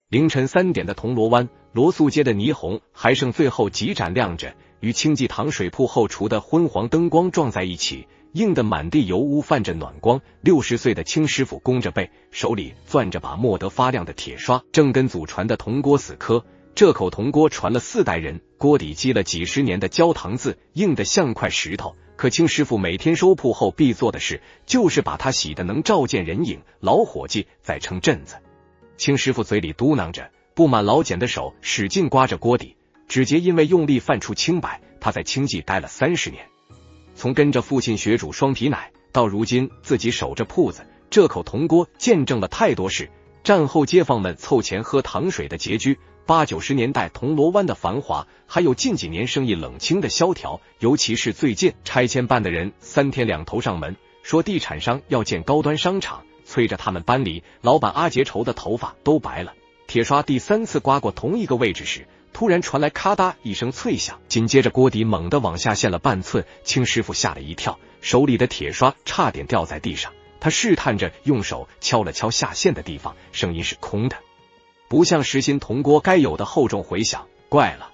凌晨3点的铜锣湾罗素街的霓虹还剩最后几盏亮着，与清济堂水铺后厨的昏黄灯光撞在一起，映得满地油污泛着暖光。60岁的清师傅弓着背，手里攥着把磨得发亮的铁刷，正跟祖传的铜锅死磕。这口铜锅传了4代人，锅底积了几十年的焦糖渍，硬得像块石头。可清师傅每天收铺后必做的事，就是把它洗得能照见人影，老伙计在撑阵子。清师傅嘴里嘟囔着，布满老茧的手使劲刮着锅底，指节因为用力泛出青白。他在清济待了30年，从跟着父亲学煮双皮奶，到如今自己守着铺子，这口铜锅见证了太多事。战后街坊们凑钱喝糖水的拮据，80、90年代铜锣湾的繁华，还有近几年生意冷清的萧条。尤其是最近拆迁办的人3天2头上门，说地产商要建高端商场，催着他们搬离。老板阿杰愁的头发都白了。铁刷第3次刮过同一个位置时，突然传来咔嗒一声脆响，紧接着锅底猛地往下陷了半寸。清师傅吓了一跳，手里的铁刷差点掉在地上。他试探着用手敲了敲下陷的地方，声音是空的，不像实心铜锅该有的厚重回响。怪了，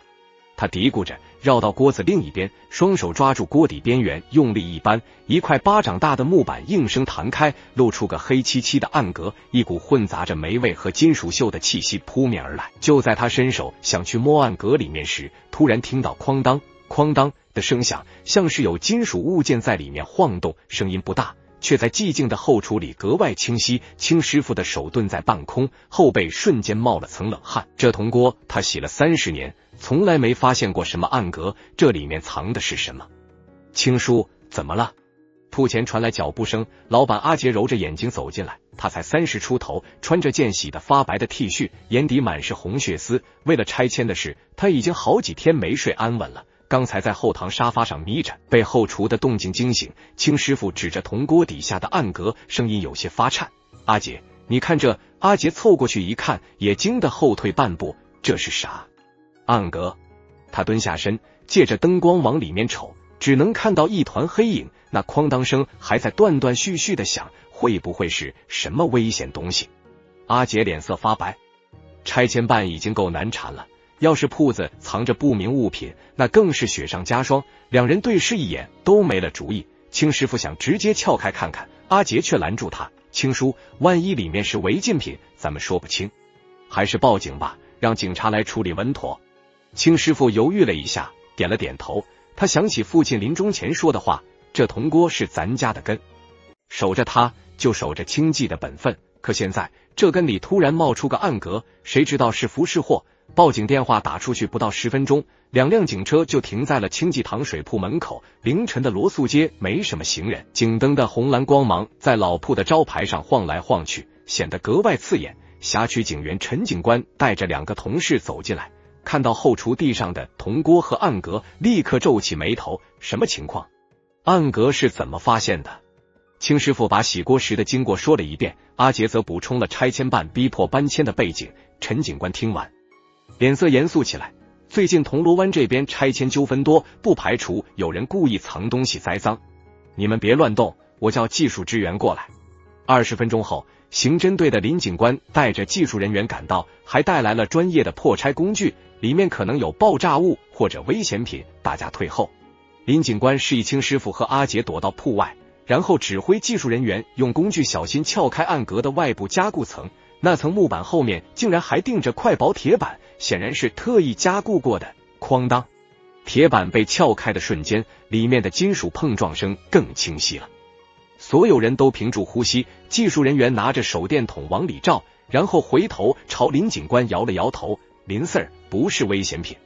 他嘀咕着，绕到锅子另一边，双手抓住锅底边缘，用力一扳，一块巴掌大的木板应声弹开，露出个黑漆漆的暗格，一股混杂着霉味和金属锈的气息扑面而来。就在他伸手想去摸暗格里面时，突然听到哐当哐当的声响，像是有金属物件在里面晃动，声音不大，却在寂静的后厨里格外清晰。清师傅的手顿在半空，后背瞬间冒了层冷汗。这铜锅他洗了30年，从来没发现过什么暗格，这里面藏的是什么？清叔，怎么了？铺前传来脚步声，老板阿杰揉着眼睛走进来。他才30出头，穿着件洗得发白的 T 恤，眼底满是红血丝。为了拆迁的事，他已经好几天没睡安稳了。刚才在后堂沙发上眯着，被后厨的动静惊醒。清师傅指着铜锅底下的暗格，声音有些发颤：“阿杰，你看这。”阿杰凑过去一看，也惊得后退半步。这是啥？暗格。他蹲下身，借着灯光往里面瞅，只能看到一团黑影。那哐当声还在断断续续的响，会不会是什么危险东西？阿杰脸色发白。拆迁办已经够难缠了，要是铺子藏着不明物品，那更是雪上加霜。两人对视一眼，都没了主意。清师傅想直接撬开看看，阿杰却拦住他：“清叔，万一里面是违禁品，咱们说不清。还是报警吧，让警察来处理稳妥。”清师傅犹豫了一下，点了点头。他想起父亲临终前说的话：“这铜锅是咱家的根，守着它就守着清济的本分。”可现在这根里突然冒出个暗格，谁知道是福是祸？报警电话打出去不到10分钟，2辆警车就停在了清济堂水铺门口。凌晨的罗素街没什么行人，警灯的红蓝光芒在老铺的招牌上晃来晃去，显得格外刺眼。辖区警员陈警官带着2个同事走进来，看到后厨地上的铜锅和暗格，立刻皱起眉头：“什么情况？暗格是怎么发现的？”清师傅把洗锅时的经过说了一遍，阿杰则补充了拆迁办逼迫搬迁的背景。陈警官听完，脸色严肃起来：“最近铜锣湾这边拆迁纠纷多，不排除有人故意藏东西栽赃。你们别乱动，我叫技术支援过来。”20分钟后，刑侦队的林警官带着技术人员赶到，还带来了专业的破拆工具，里面可能有爆炸物或者危险品，大家退后。林警官示意清师傅和阿杰躲到铺外，然后指挥技术人员用工具小心撬开暗格的外部加固层。那层木板后面竟然还钉着块薄铁板，显然是特意加固过的。哐当，铁板被撬开的瞬间，里面的金属碰撞声更清晰了。所有人都屏住呼吸，技术人员拿着手电筒往里照，然后回头朝林警官摇了摇头：“林 Sir， 不是危险品。”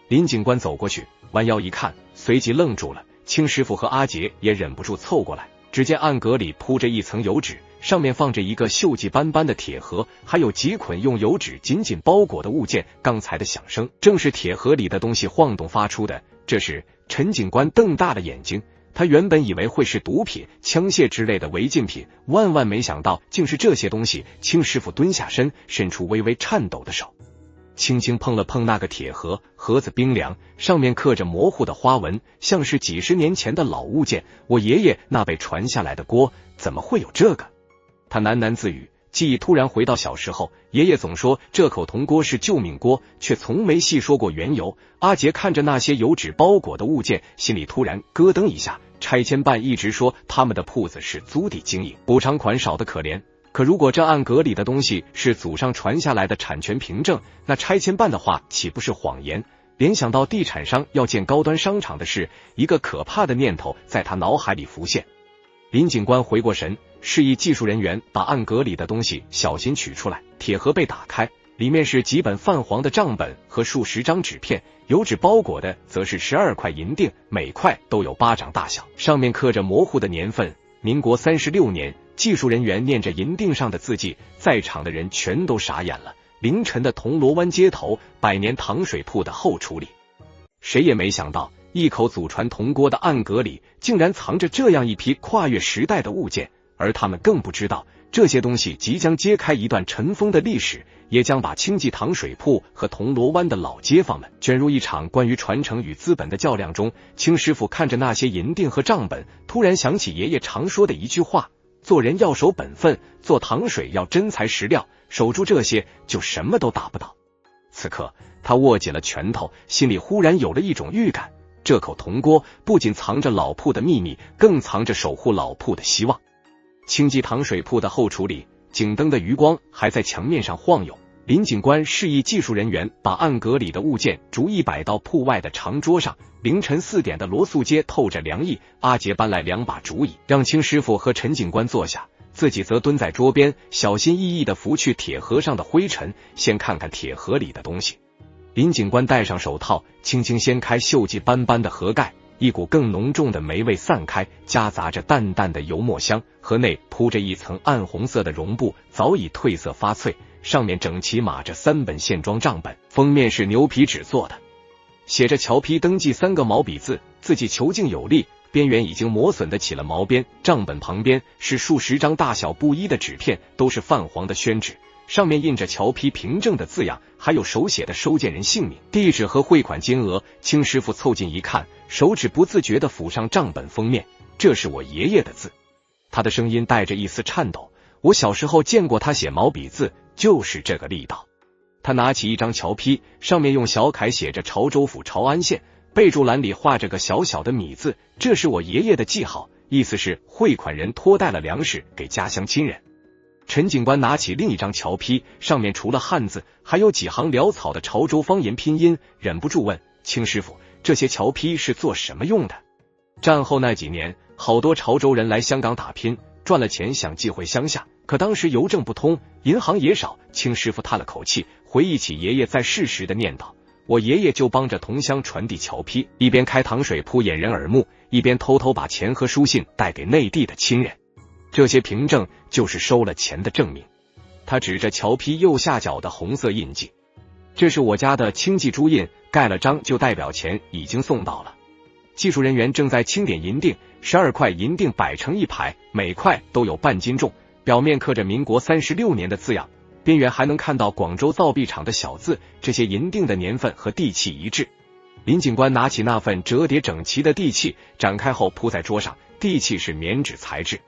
林警官走过去，弯腰一看，随即愣住了。清师傅和阿杰也忍不住凑过来，只见暗格里铺着一层油纸，上面放着一个锈迹斑斑的铁盒，还有几捆用油纸紧紧包裹的物件。刚才的响声正是铁盒里的东西晃动发出的。这时陈警官瞪大了眼睛，他原本以为会是毒品、枪械之类的违禁品，万万没想到竟是这些东西。清师傅蹲下身，伸出微微颤抖的手，轻轻碰了碰那个铁盒，盒子冰凉，上面刻着模糊的花纹，像是几十年前的老物件。我爷爷那被传下来的锅，怎么会有这个？他喃喃自语，记忆突然回到小时候，爷爷总说这口铜锅是救命锅，却从没细说过缘由。阿杰看着那些油纸包裹的物件，心里突然咯噔一下。拆迁办一直说他们的铺子是租地经营，补偿款少得可怜。可如果这暗格里的东西是祖上传下来的产权凭证，那拆迁办的话岂不是谎言？联想到地产商要建高端商场的事，一个可怕的念头在他脑海里浮现。林警官回过神，示意技术人员把暗格里的东西小心取出来。铁盒被打开，里面是几本泛黄的账本和数十张纸片，油纸包裹的则是12块银锭，每块都有巴掌大小，上面刻着模糊的年份，民国36年。技术人员念着银锭上的字迹，在场的人全都傻眼了。凌晨的铜锣湾街头，百年糖水铺的后厨里，谁也没想到，一口祖传铜锅的暗格里竟然藏着这样一批跨越时代的物件，而他们更不知道，这些东西即将揭开一段尘封的历史，也将把清记糖水铺和铜锣湾的老街坊们卷入一场关于传承与资本的较量中。清师傅看着那些银锭和账本，突然想起爷爷常说的一句话：做人要守本分，做糖水要真材实料，守住这些就什么都打不倒。此刻他握紧了拳头，心里忽然有了一种预感，这口铜锅不仅藏着老铺的秘密，更藏着守护老铺的希望。清记糖水铺的后厨里，警灯的余光还在墙面上晃悠。林警官示意技术人员把暗格里的物件逐一摆到铺外的长桌上。凌晨4点的罗素街透着凉意，阿杰搬来2把竹椅，让清师傅和陈警官坐下，自己则蹲在桌边，小心翼翼地拂去铁盒上的灰尘，先看看铁盒里的东西。林警官戴上手套，轻轻掀开锈迹斑斑的盒盖，一股更浓重的霉味散开，夹杂着淡淡的油墨香。盒内铺着一层暗红色的绒布，早已褪色发脆，上面整齐码着3本线装账本，封面是牛皮纸做的，写着乔批登记3个毛笔字，字迹遒劲有力，边缘已经磨损的起了毛边。账本旁边是数十张大小不一的纸片，都是泛黄的宣纸，上面印着乔批凭证的字样，还有手写的收件人姓名、地址和汇款金额。清师傅凑近一看，手指不自觉地抚上账本封面，这是我爷爷的字。他的声音带着一丝颤抖，我小时候见过他写毛笔字，就是这个力道。他拿起一张侨批，上面用小楷写着潮州府潮安县，备注栏里画着个小小的米字，这是我爷爷的记号，意思是汇款人托带了粮食给家乡亲人。陈警官拿起另一张侨批，上面除了汉字，还有几行潦草的潮州方言拼音，忍不住问清师傅，这些侨批是做什么用的？战后那几年，好多潮州人来香港打拼，赚了钱想寄回乡下，可当时邮政不通，银行也少。清师傅叹了口气，回忆起爷爷在世时的念叨，我爷爷就帮着同乡传递侨批，一边开糖水铺掩人耳目，一边偷偷把钱和书信带给内地的亲人，这些凭证就是收了钱的证明。他指着侨批右下角的红色印记，这是我家的清记朱印，盖了章就代表钱已经送到了。技术人员正在清点银锭，12块银锭摆成一排，每块都有半斤重，表面刻着民国36年的字样，边缘还能看到广州造币厂的小字，这些银锭的年份和地契一致。林警官拿起那份折叠整齐的地契，展开后铺在桌上，地契是棉纸材质，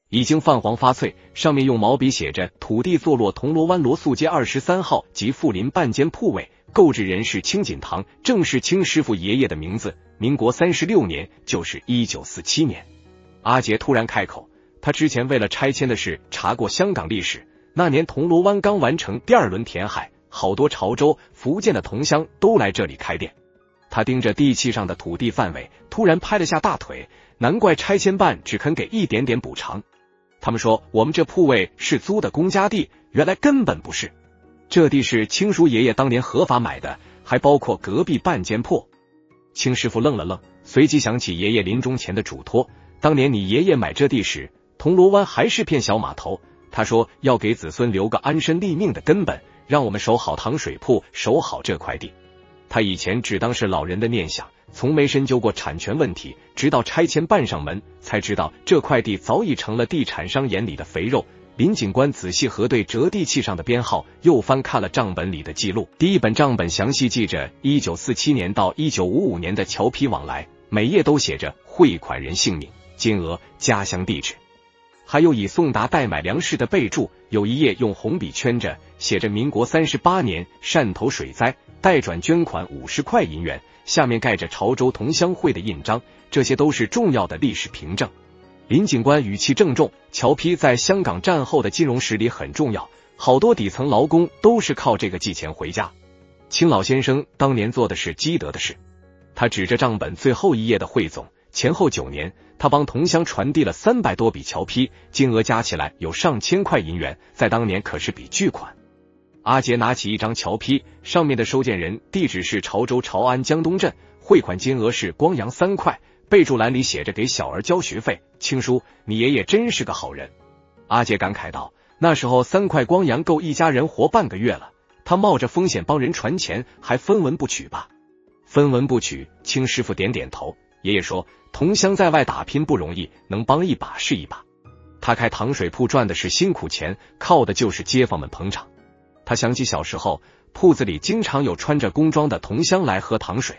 已经泛黄发脆，上面用毛笔写着土地坐落铜锣湾罗素街23号及富林半间铺位，购置人是清锦堂，正是清师傅爷爷的名字，民国36年，就是1947年。阿杰突然开口，他之前为了拆迁的事查过香港历史，那年铜锣湾刚完成第2轮填海，好多潮州、福建的同乡都来这里开店。他盯着地契上的土地范围，突然拍了下大腿，难怪拆迁办只肯给一点点补偿。他们说我们这铺位是租的公家地，原来根本不是，这地是清叔爷爷当年合法买的，还包括隔壁半间铺。清师傅愣了愣，随即想起爷爷临终前的嘱托，当年你爷爷买这地时，铜锣湾还是片小码头，他说要给子孙留个安身立命的根本，让我们守好糖水铺，守好这块地。他以前只当是老人的念想，从没深究过产权问题，直到拆迁办上门，才知道这块地早已成了地产商眼里的肥肉。林警官仔细核对折地契上的编号，又翻看了账本里的记录。第一本账本详细记着1947年到1955年的侨批往来，每页都写着汇款人姓名、金额、家乡地址。还有以送达代买粮食的备注，有一页用红笔圈着，写着民国38年汕头水灾代转捐款50块银元，下面盖着潮州同乡会的印章，这些都是重要的历史凭证。林警官语气郑重，侨批在香港战后的金融实力很重要，好多底层劳工都是靠这个寄钱回家。青老先生当年做的是积德的事，他指着账本最后一页的汇总，前后9年，他帮同乡传递了300多笔侨批，金额加起来有上千块银元，在当年可是笔巨款。阿杰拿起一张侨批，上面的收件人地址是潮州潮安江东镇，汇款金额是光洋3块，备注栏里写着给小儿交学费。青叔，你爷爷真是个好人。阿杰感慨道，那时候3块光洋够一家人活半个月了，他冒着风险帮人传钱，还分文不取吧？分文不取，青师傅点点头。爷爷说，同乡在外打拼不容易，能帮一把是一把。他开糖水铺赚的是辛苦钱，靠的就是街坊们捧场。他想起小时候，铺子里经常有穿着工装的同乡来喝糖水，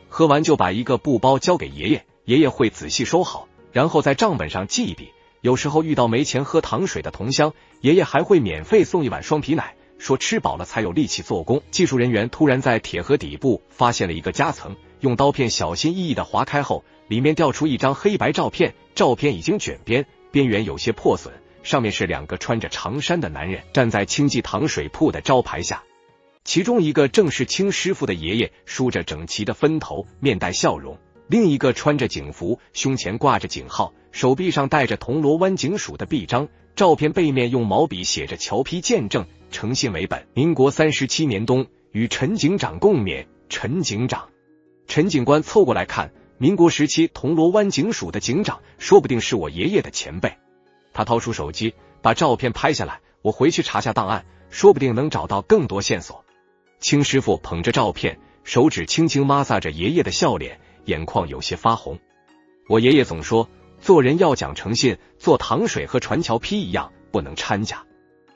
喝完就把一个布包交给爷爷，爷爷会仔细收好，然后在账本上记一笔。有时候遇到没钱喝糖水的同乡，爷爷还会免费送一碗双皮奶，说吃饱了才有力气做工。技术人员突然在铁盒底部发现了一个夹层，用刀片小心翼翼地划开后，里面掉出一张黑白照片，照片已经卷边，边缘有些破损，上面是2个穿着长衫的男人站在清记糖水铺的招牌下，其中一个正是青师傅的爷爷，梳着整齐的分头，面带笑容，另一个穿着警服，胸前挂着警号，手臂上戴着铜锣湾警署的臂章，照片背面用毛笔写着侨批见证，诚信为本。民国37年冬，与陈警长共勉，陈警长。陈警官凑过来看，民国时期铜锣湾警署的警长，说不定是我爷爷的前辈。他掏出手机，把照片拍下来，我回去查下档案，说不定能找到更多线索。青师傅捧着照片，手指轻轻摩挲着爷爷的笑脸，眼眶有些发红。我爷爷总说，做人要讲诚信，做糖水和传侨批一样，不能掺假。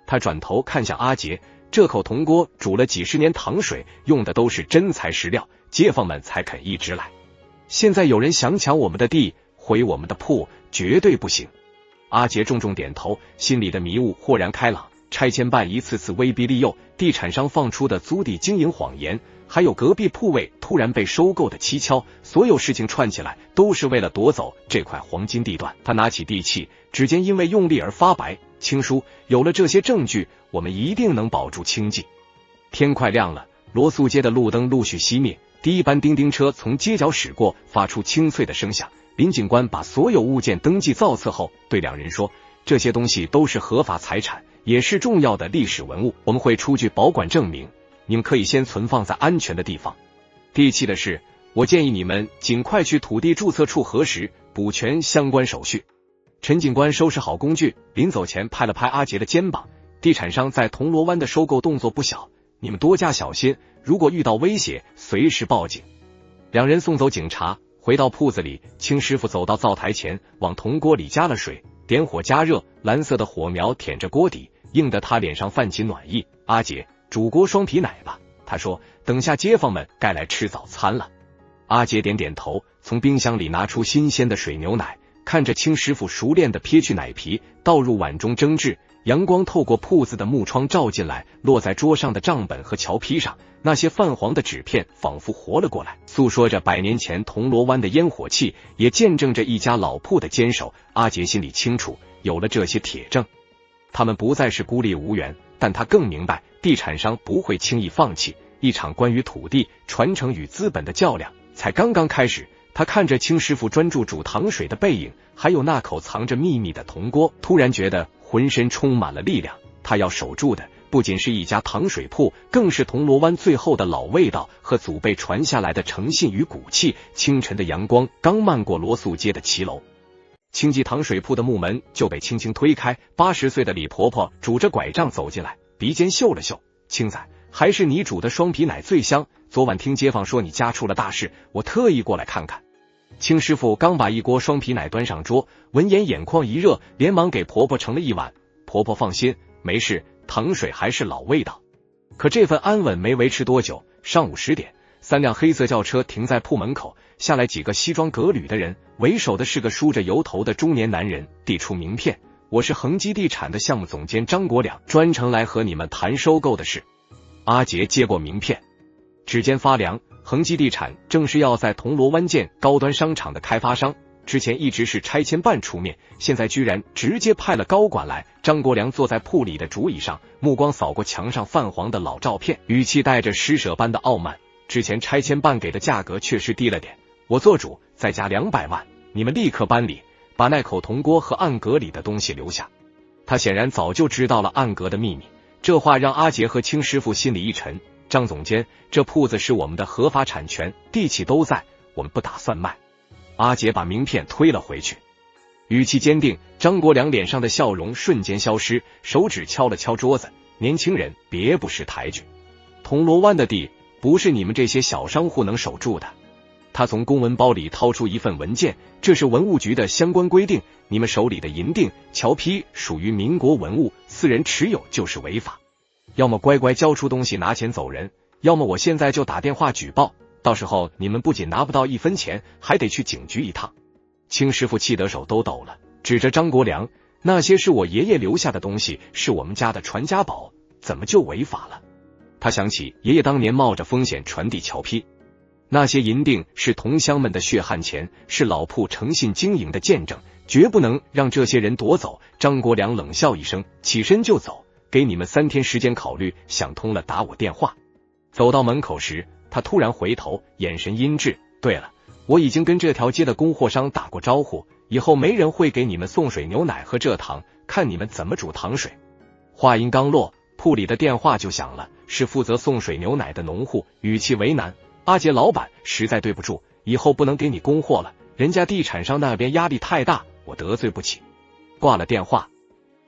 他转头看向阿杰，这口铜锅煮了几十年糖水，用的都是真材实料，街坊们才肯一直来。现在有人想抢我们的地，毁我们的铺，绝对不行。阿杰重重点头，心里的迷雾豁然开朗。拆迁办一次次威逼利诱，地产商放出的租地经营谎言，还有隔壁铺位突然被收购的蹊跷，所有事情串起来都是为了夺走这块黄金地段。他拿起地契，指尖因为用力而发白。青叔，有了这些证据，我们一定能保住清静。天快亮了，罗素街的路灯陆续熄灭，第一班叮叮车从街角驶过，发出清脆的声响。林警官把所有物件登记造册后，对2人说，这些东西都是合法财产，也是重要的历史文物，我们会出具保管证明，你们可以先存放在安全的地方。地契的事，我建议你们尽快去土地注册处核实，补全相关手续。陈警官收拾好工具，临走前拍了拍阿杰的肩膀，地产商在铜锣湾的收购动作不小，你们多加小心，如果遇到威胁，随时报警。2人送走警察，回到铺子里，青师傅走到灶台前，往铜锅里加了水，点火加热，蓝色的火苗舔着锅底，映得他脸上泛起暖意。阿杰，煮锅双皮奶吧，他说，等下街坊们该来吃早餐了。阿杰点点头，从冰箱里拿出新鲜的水牛奶，看着青师傅熟练地撇去奶皮，倒入碗中蒸制。阳光透过铺子的木窗照进来，落在桌上的账本和侨批上，那些泛黄的纸片仿佛活了过来，诉说着100年前铜锣湾的烟火气，也见证着一家老铺的坚守。阿杰心里清楚，有了这些铁证，他们不再是孤立无援，但他更明白，地产商不会轻易放弃。一场关于土地传承与资本的较量才刚刚开始。他看着青师傅专注煮糖水的背影，还有那口藏着秘密的铜锅，突然觉得浑身充满了力量。他要守住的不仅是一家糖水铺，更是铜锣湾最后的老味道和祖辈传下来的诚信与骨气。清晨的阳光刚漫过罗素街的骑楼，清记糖水铺的木门就被轻轻推开，80岁的李婆婆拄着拐杖走进来，鼻尖嗅了嗅，青仔，还是你煮的双皮奶最香，昨晚听街坊说你家出了大事，我特意过来看看。青师傅刚把一锅双皮奶端上桌，闻言眼眶一热，连忙给婆婆盛了一碗。婆婆放心，没事，糖水还是老味道。可这份安稳没维持多久，上午10点，3辆黑色轿车停在铺门口，下来几个西装革履的人，为首的是个梳着油头的中年男人，递出名片，我是恒基地产的项目总监张国良，专程来和你们谈收购的事。阿杰接过名片，指尖发凉。恒基地产正是要在铜锣湾建高端商场的开发商，之前一直是拆迁办出面，现在居然直接派了高管来。张国良坐在铺里的竹椅上，目光扫过墙上泛黄的老照片，语气带着施舍般的傲慢。之前拆迁办给的价格确实低了点，我做主再加200万，你们立刻搬离，把那口铜锅和暗格里的东西留下。他显然早就知道了暗格的秘密，这话让阿杰和青师傅心里一沉。张总监，这铺子是我们的合法产权，地契都在，我们不打算卖。阿杰把名片推了回去，语气坚定。张国良脸上的笑容瞬间消失，手指敲了敲桌子，年轻人别不识抬举，铜锣湾的地不是你们这些小商户能守住的。他从公文包里掏出一份文件，这是文物局的相关规定，你们手里的银锭、桥坯属于民国文物，私人持有就是违法，要么乖乖交出东西拿钱走人，要么我现在就打电话举报，到时候你们不仅拿不到1分钱，还得去警局一趟。青师傅气得手都抖了，指着张国良，那些是我爷爷留下的东西，是我们家的传家宝，怎么就违法了？他想起爷爷当年冒着风险传递桥坯，那些银锭是同乡们的血汗钱，是老铺诚信经营的见证，绝不能让这些人夺走。张国良冷笑一声，起身就走，给你们3天时间考虑，想通了打我电话。走到门口时，他突然回头，眼神阴鸷。对了，我已经跟这条街的供货商打过招呼，以后没人会给你们送水牛奶和蔗糖，看你们怎么煮糖水。话音刚落，铺里的电话就响了，是负责送水牛奶的农户，语气为难。阿杰老板，实在对不住，以后不能给你供货了，人家地产商那边压力太大，我得罪不起。挂了电话，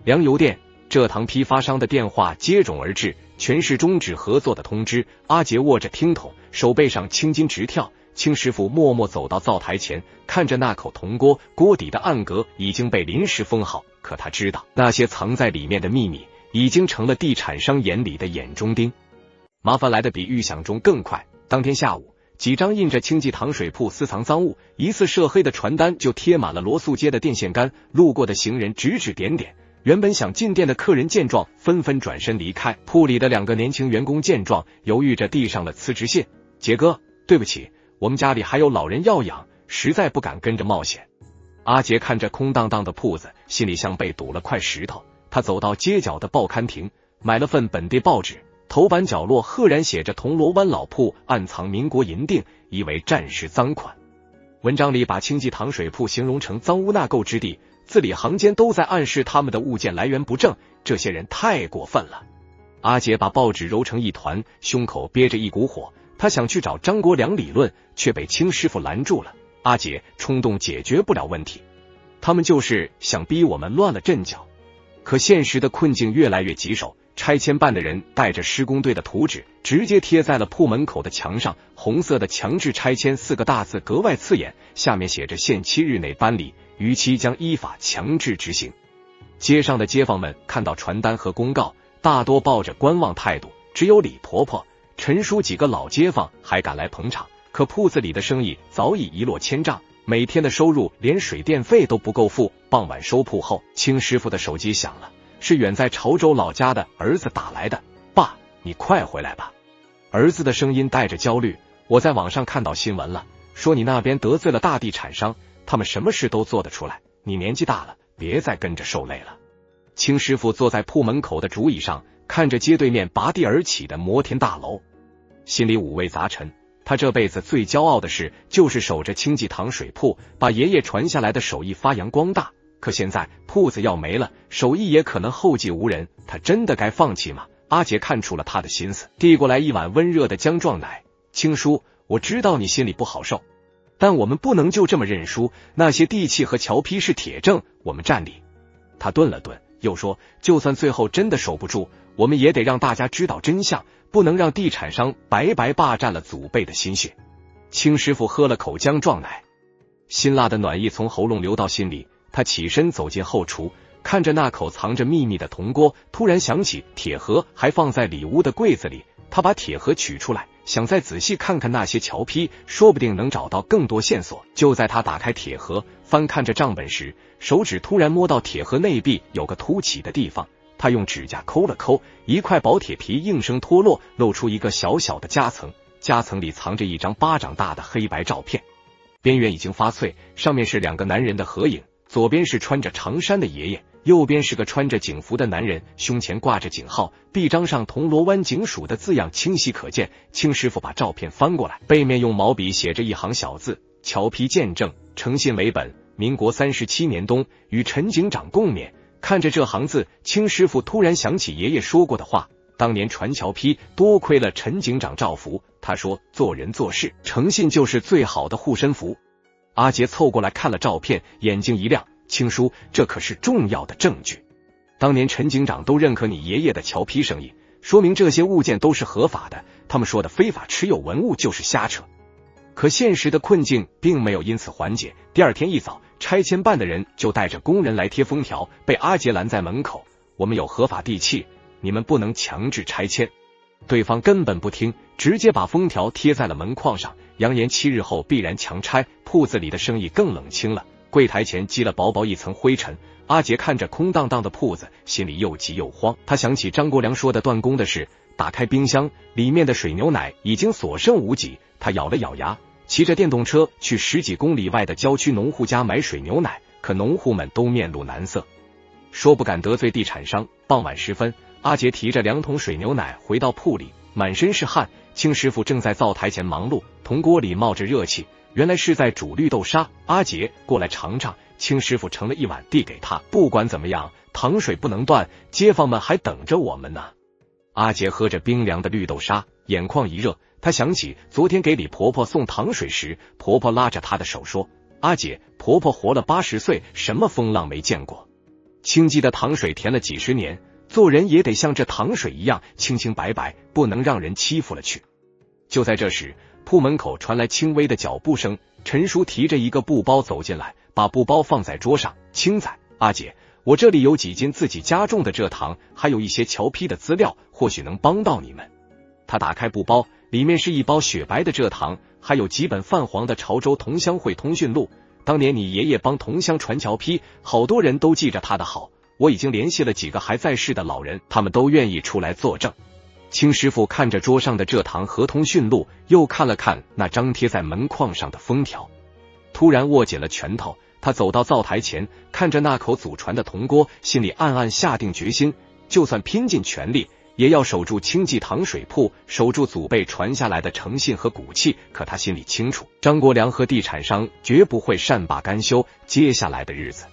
粮油店、蔗糖批发商的电话接踵而至，全是终止合作的通知。阿杰握着听筒，手背上青筋直跳。青师傅默默走到灶台前，看着那口铜锅，锅底的暗格已经被临时封好，可他知道那些藏在里面的秘密已经成了地产商眼里的眼中钉。麻烦来得比预想中更快，当天下午，几张印着清记糖水铺私藏赃物、疑似涉黑的传单就贴满了罗素街的电线杆，路过的行人指指点点。原本想进店的客人见状，纷纷转身离开。铺里的2个年轻员工见状，犹豫着递上了辞职信。杰哥，对不起，我们家里还有老人要养，实在不敢跟着冒险。阿杰看着空荡荡的铺子，心里像被堵了块石头。他走到街角的报刊亭，买了份本地报纸，头版角落赫然写着铜锣湾老铺暗藏民国银锭，疑为战时赃款。文章里把清记糖水铺形容成赃污纳垢之地，字里行间都在暗示他们的物件来源不正，这些人太过分了。阿杰把报纸揉成一团，胸口憋着一股火，他想去找张国良理论，却被青师傅拦住了。阿杰，冲动解决不了问题，他们就是想逼我们乱了阵脚。可现实的困境越来越棘手，拆迁办的人带着施工队的图纸，直接贴在了铺门口的墙上，红色的强制拆迁4个大字格外刺眼，下面写着限7日内搬离，逾期将依法强制执行。街上的街坊们看到传单和公告，大多抱着观望态度，只有李婆婆、陈叔几个老街坊还赶来捧场。可铺子里的生意早已一落千丈，每天的收入连水电费都不够付。傍晚收铺后，青师傅的手机响了，是远在潮州老家的儿子打来的。爸，你快回来吧。儿子的声音带着焦虑，我在网上看到新闻了，说你那边得罪了大地产商，他们什么事都做得出来，你年纪大了，别再跟着受累了。青师傅坐在铺门口的竹椅上，看着街对面拔地而起的摩天大楼，心里五味杂陈。他这辈子最骄傲的事就是守着清记糖水铺，把爷爷传下来的手艺发扬光大。可现在铺子要没了，手艺也可能后继无人，他真的该放弃吗？阿杰看出了他的心思，递过来一碗温热的姜撞奶。青叔，我知道你心里不好受，但我们不能就这么认输，那些地契和桥坯是铁证，我们占理。他顿了顿，又说，就算最后真的守不住，我们也得让大家知道真相，不能让地产商白白霸占了祖辈的心血。青师傅喝了口姜撞奶，辛辣的暖意从喉咙流到心里，他起身走进后厨，看着那口藏着秘密的铜锅，突然想起铁盒还放在里屋的柜子里，他把铁盒取出来，想再仔细看看那些桥坯，说不定能找到更多线索。就在他打开铁盒，翻看着账本时，手指突然摸到铁盒内壁有个凸起的地方。他用指甲抠了抠，一块薄铁皮应声脱落，露出一个小小的夹层。夹层里藏着一张巴掌大的黑白照片，边缘已经发脆，上面是2个男人的合影，左边是穿着长衫的爷爷，右边是个穿着警服的男人，胸前挂着警号，臂章上铜锣湾警署的字样清晰可见。清师傅把照片翻过来，背面用毛笔写着一行小字：桥坯见证，诚信为本，民国37年冬，与陈警长共勉。看着这行字，清师傅突然想起爷爷说过的话，当年传桥坯多亏了陈警长照拂，他说做人做事诚信就是最好的护身符。阿杰凑过来看了照片，眼睛一亮，清叔，这可是重要的证据。当年陈警长都认可你爷爷的桥坯生意，说明这些物件都是合法的，他们说的非法持有文物就是瞎扯。可现实的困境并没有因此缓解，第二天一早，拆迁办的人就带着工人来贴封条，被阿杰拦在门口，我们有合法地契，你们不能强制拆迁。对方根本不听，直接把封条贴在了门框上，扬言7日后必然强拆。铺子里的生意更冷清了，柜台前积了薄薄一层灰尘。阿杰看着空荡荡的铺子，心里又急又慌。他想起张国良说的断供的事，打开冰箱，里面的水牛奶已经所剩无几。他咬了咬牙，骑着电动车去10几公里外的郊区农户家买水牛奶，可农户们都面露难色，说不敢得罪地产商。傍晚时分，阿杰提着2桶水牛奶回到铺里，满身是汗。清师傅正在灶台前忙碌，铜锅里冒着热气，原来是在煮绿豆沙。阿杰，过来尝尝。清师傅盛了一碗递给他，不管怎么样，糖水不能断，街坊们还等着我们呢。阿杰喝着冰凉的绿豆沙，眼眶一热，他想起昨天给李婆婆送糖水时，婆婆拉着他的手说，阿杰，婆婆活了80岁，什么风浪没见过。清记的糖水甜了几十年，做人也得像这糖水一样清清白白，不能让人欺负了去。就在这时，铺门口传来轻微的脚步声，陈叔提着一个布包走进来，把布包放在桌上。青仔，阿姐，我这里有几斤自己家种的蔗糖，还有一些桥坯的资料，或许能帮到你们。他打开布包，里面是一包雪白的蔗糖，还有几本泛黄的潮州同乡会通讯录。当年你爷爷帮同乡传桥坯，好多人都记着他的好，我已经联系了几个还在世的老人，他们都愿意出来作证。清师傅看着桌上的蔗糖和通讯录，又看了看那张贴在门框上的封条，突然握紧了拳头。他走到灶台前，看着那口祖传的铜锅，心里暗暗下定决心，就算拼尽全力也要守住清记糖水铺，守住祖辈传下来的诚信和骨气。可他心里清楚，张国良和地产商绝不会善罢甘休，接下来的日子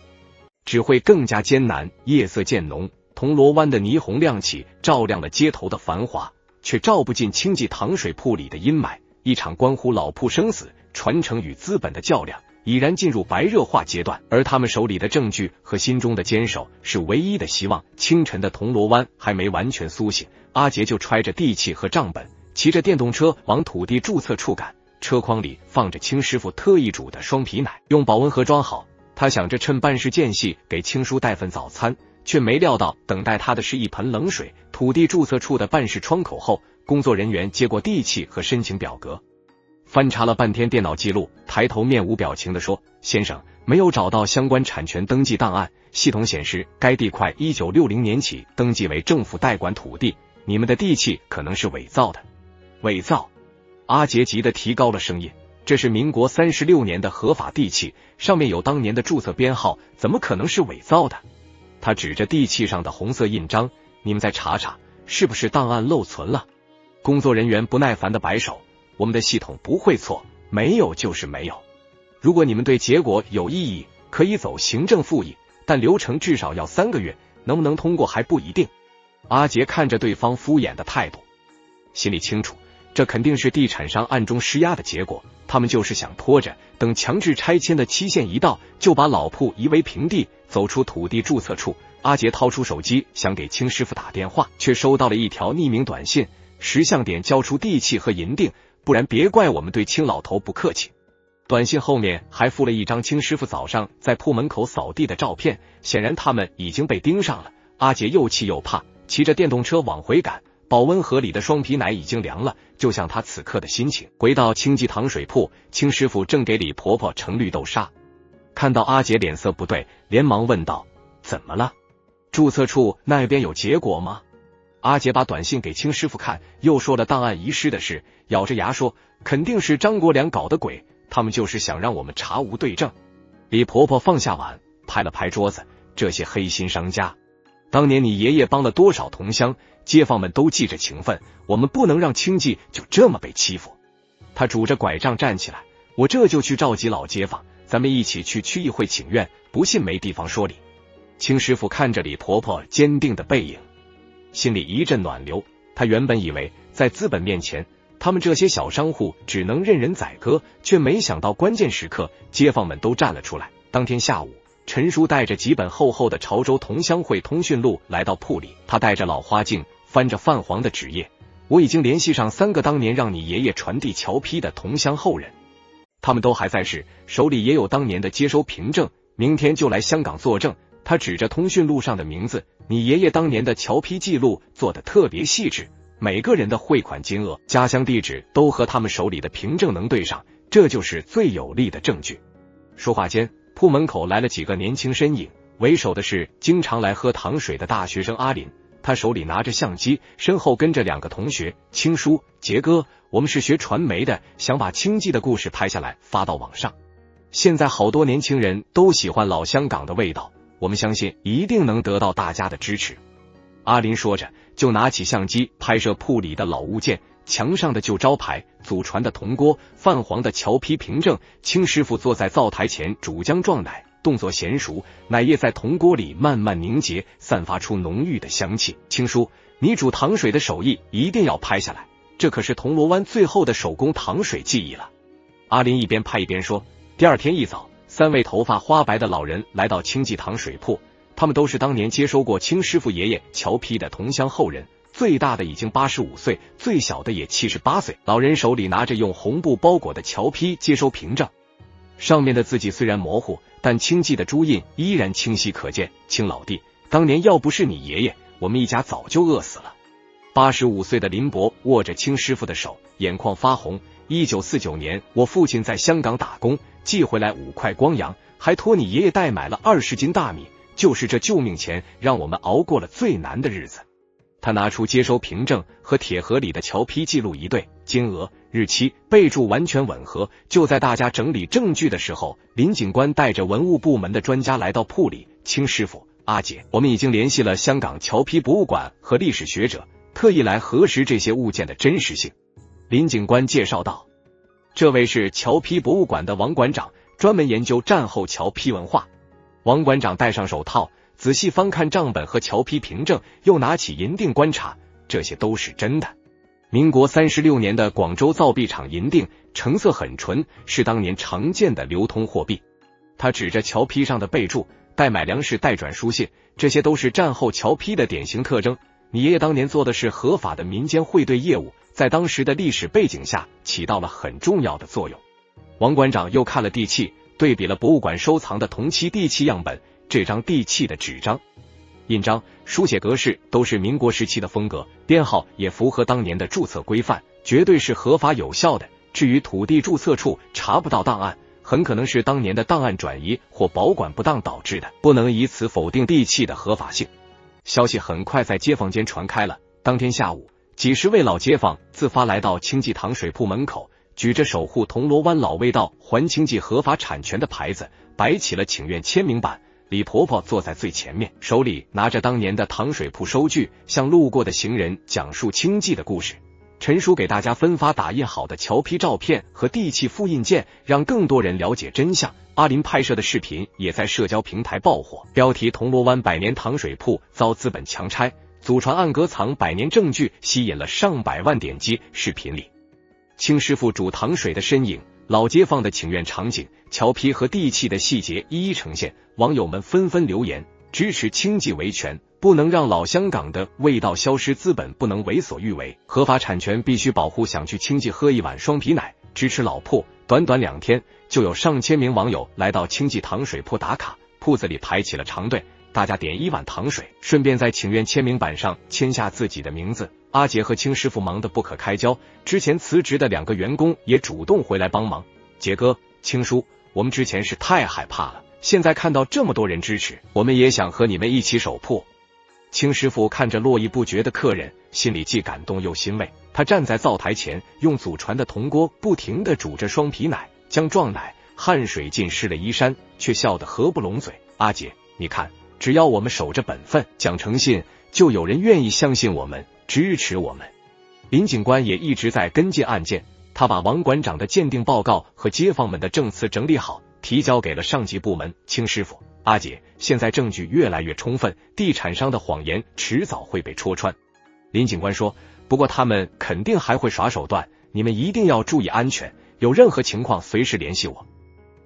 只会更加艰难。夜色渐浓，铜锣湾的霓虹亮起，照亮了街头的繁华，却照不进清记糖水铺里的阴霾。一场关乎老铺生死、传承与资本的较量已然进入白热化阶段，而他们手里的证据和心中的坚守是唯一的希望。清晨的铜锣湾还没完全苏醒，阿杰就揣着地契和账本，骑着电动车往土地注册处赶。车筐里放着清师傅特意煮的双皮奶，用保温盒装好。他想着趁办事间隙给清叔带份早餐，却没料到等待他的是一盆冷水。土地注册处的办事窗口后，工作人员接过地契和申请表格，翻查了半天电脑记录，抬头面无表情地说，先生，没有找到相关产权登记档案，系统显示该地块1960年起登记为政府代管土地，你们的地契可能是伪造的。伪造？阿杰急得提高了声音，这是民国36年的合法地契，上面有当年的注册编号，怎么可能是伪造的？他指着地契上的红色印章，你们再查查，是不是档案漏存了？工作人员不耐烦地摆手，我们的系统不会错，没有就是没有。如果你们对结果有异议，可以走行政复议，但流程至少要3个月，能不能通过还不一定。阿杰看着对方敷衍的态度，心里清楚，这肯定是地产商暗中施压的结果，他们就是想拖着，等强制拆迁的期限一到，就把老铺夷为平地。走出土地注册处，阿杰掏出手机想给清师傅打电话，却收到了一条匿名短信：10项点交出地契和银锭，不然别怪我们对清老头不客气。短信后面还附了一张清师傅早上在铺门口扫地的照片，显然他们已经被盯上了。阿杰又气又怕，骑着电动车往回赶，保温盒里的双皮奶已经凉了，就像她此刻的心情。回到清记糖水铺，清师傅正给李婆婆盛绿豆沙，看到阿杰脸色不对，连忙问道：“怎么了？注册处那边有结果吗？”阿杰把短信给清师傅看，又说了档案遗失的事，咬着牙说：“肯定是张国良搞的鬼，他们就是想让我们查无对证。”李婆婆放下碗，拍了拍桌子：“这些黑心商家！当年你爷爷帮了多少同乡，街坊们都记着情分，我们不能让清记就这么被欺负。”他拄着拐杖站起来：“我这就去召集老街坊，咱们一起去区议会请愿，不信没地方说理。”清师傅看着李婆婆坚定的背影，心里一阵暖流。他原本以为在资本面前，他们这些小商户只能任人宰割，却没想到关键时刻街坊们都站了出来。当天下午，陈叔带着几本厚厚的潮州同乡会通讯录来到铺里，他戴着老花镜，翻着泛黄的纸页。我已经联系上3个当年让你爷爷传递侨批的同乡后人，他们都还在世，手里也有当年的接收凭证，明天就来香港作证。他指着通讯录上的名字，你爷爷当年的侨批记录做得特别细致，每个人的汇款金额、家乡地址都和他们手里的凭证能对上，这就是最有力的证据。说话间，铺门口来了几个年轻身影，为首的是经常来喝糖水的大学生阿林，他手里拿着相机，身后跟着2个同学：“青叔、杰哥，我们是学传媒的，想把清记的故事拍下来发到网上。现在好多年轻人都喜欢老香港的味道，我们相信一定能得到大家的支持。”阿林说着，就拿起相机拍摄铺里的老物件，墙上的旧招牌、祖传的铜锅、泛黄的侨批凭证。清师傅坐在灶台前煮姜撞奶，动作娴熟，奶液在铜锅里慢慢凝结，散发出浓郁的香气。清叔，你煮糖水的手艺一定要拍下来，这可是铜锣湾最后的手工糖水技艺了。阿林一边拍一边说。第二天一早，3位头发花白的老人来到清记糖水铺，他们都是当年接收过清师傅爷爷侨批的同乡后人，最大的已经85岁，最小的也78岁。老人手里拿着用红布包裹的侨批接收凭证，上面的字迹虽然模糊，但清记的朱印依然清晰可见。清老弟，当年要不是你爷爷，我们一家早就饿死了。85岁的林伯握着清师傅的手，眼眶发红。1949年，我父亲在香港打工，寄回来5块光洋，还托你爷爷代买了20斤大米，就是这救命钱让我们熬过了最难的日子。他拿出接收凭证和铁盒里的侨批记录一对，金额、日期、备注完全吻合。就在大家整理证据的时候，林警官带着文物部门的专家来到铺里。清师傅、阿姐，我们已经联系了香港侨批博物馆和历史学者，特意来核实这些物件的真实性。林警官介绍道，这位是侨批博物馆的王馆长，专门研究战后侨批文化。王馆长戴上手套，仔细翻看账本和侨批凭证，又拿起银锭观察，这些都是真的。民国36年的广州造币厂银锭，成色很纯，是当年常见的流通货币。他指着侨批上的备注，代买粮食、代转书信，这些都是战后侨批的典型特征。你爷爷当年做的是合法的民间汇兑业务，在当时的历史背景下起到了很重要的作用。王馆长又看了地契，对比了博物馆收藏的同期地契样本，这张地契的纸张、印章、书写格式都是民国时期的风格，编号也符合当年的注册规范，绝对是合法有效的。至于土地注册处查不到档案，很可能是当年的档案转移或保管不当导致的，不能以此否定地契的合法性。消息很快在街坊间传开了。当天下午，几十位老街坊自发来到清记糖水铺门口，举着守护铜锣湾老味道、还清记合法产权的牌子，摆起了请愿签名板。李婆婆坐在最前面，手里拿着当年的糖水铺收据，向路过的行人讲述清记的故事。陈叔给大家分发打印好的侨批照片和地契复印件，让更多人了解真相。阿林拍摄的视频也在社交平台爆火，标题铜锣湾100年糖水铺遭资本强拆，祖传暗格藏100年证据，吸引了上百万点击。视频里清师傅煮糖水的身影，老街坊的请愿场景，侨批和地契的细节一一呈现。网友们纷纷留言支持清记维权，不能让老香港的味道消失，资本不能为所欲为，合法产权必须保护。想去清记喝一碗双皮奶，支持老铺。短短2天，就有上千名网友来到清记糖水铺打卡，铺子里排起了长队，大家点1碗糖水，顺便在请愿签名板上签下自己的名字。阿杰和青师傅忙得不可开交，之前辞职的2个员工也主动回来帮忙。杰哥、青叔，我们之前是太害怕了，现在看到这么多人支持，我们也想和你们一起守铺。青师傅看着络绎不绝的客人，心里既感动又欣慰。他站在灶台前，用祖传的铜锅不停地煮着双皮奶、姜撞奶，汗水浸湿了衣衫，却笑得合不拢嘴。阿杰，你看，只要我们守着本分，讲诚信，就有人愿意相信我们，支持我们。林警官也一直在跟进案件，他把王馆长的鉴定报告和街坊们的证词整理好，提交给了上级部门。青师傅，阿杰，现在证据越来越充分，地产商的谎言迟早会被戳穿。林警官说，不过他们肯定还会耍手段，你们一定要注意安全，有任何情况随时联系我。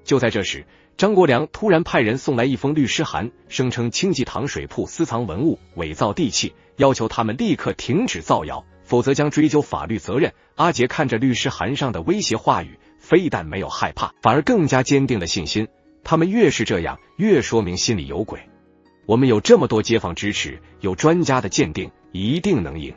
就在这时，张国良突然派人送来一封律师函，声称清济堂水铺私藏文物、伪造地契，要求他们立刻停止造谣，否则将追究法律责任。阿杰看着律师函上的威胁话语，非但没有害怕，反而更加坚定了信心。他们越是这样，越说明心里有鬼。我们有这么多街坊支持，有专家的鉴定，一定能赢。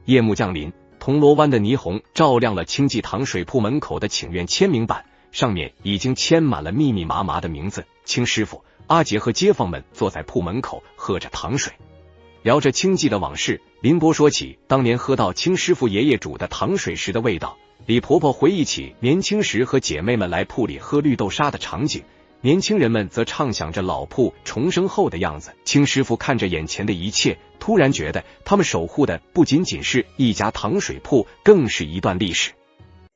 夜幕降临，铜锣湾的霓虹照亮了清济堂水铺门口的请愿签名板，上面已经签满了密密麻麻的名字。青师傅、阿杰和街坊们坐在铺门口，喝着糖水，聊着清济的往事。林伯说起当年喝到青师傅爷爷煮的糖水时的味道，李婆婆回忆起年轻时和姐妹们来铺里喝绿豆沙的场景，年轻人们则畅想着老铺重生后的样子。青师傅看着眼前的一切，突然觉得他们守护的不仅仅是一家糖水铺，更是一段历史，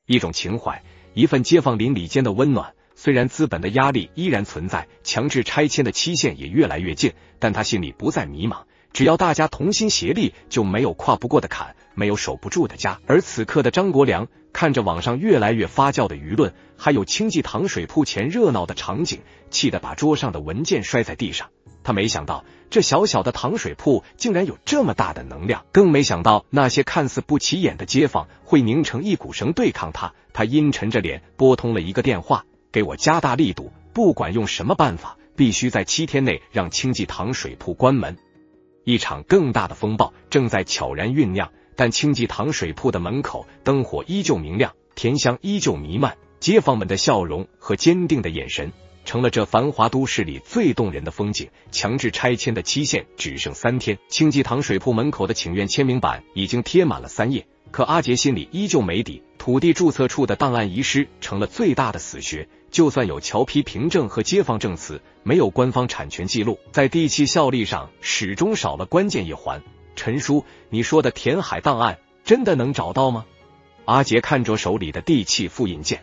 一种情怀，一份街坊邻里间的温暖。虽然资本的压力依然存在，强制拆迁的期限也越来越近，但他心里不再迷茫，只要大家同心协力，就没有跨不过的坎，没有守不住的家。而此刻的张国良看着网上越来越发酵的舆论，还有清济堂水铺前热闹的场景，气得把桌上的文件摔在地上。他没想到这小小的糖水铺竟然有这么大的能量，更没想到那些看似不起眼的街坊会拧成一股绳对抗他。他阴沉着脸拨通了一个电话，给我加大力度，不管用什么办法，必须在7天内让清济堂水铺关门。一场更大的风暴正在悄然酝酿，但清济堂水铺的门口灯火依旧明亮，甜香依旧弥漫，街坊们的笑容和坚定的眼神成了这繁华都市里最动人的风景。强制拆迁的期限只剩3天，清济堂水铺门口的请愿签名板已经贴满了3页，可阿杰心里依旧没底。土地注册处的档案遗失成了最大的死穴，就算有侨批凭证和街坊证词，没有官方产权记录，在地契效力上始终少了关键一环。陈叔，你说的填海档案真的能找到吗？阿杰看着手里的地契复印件，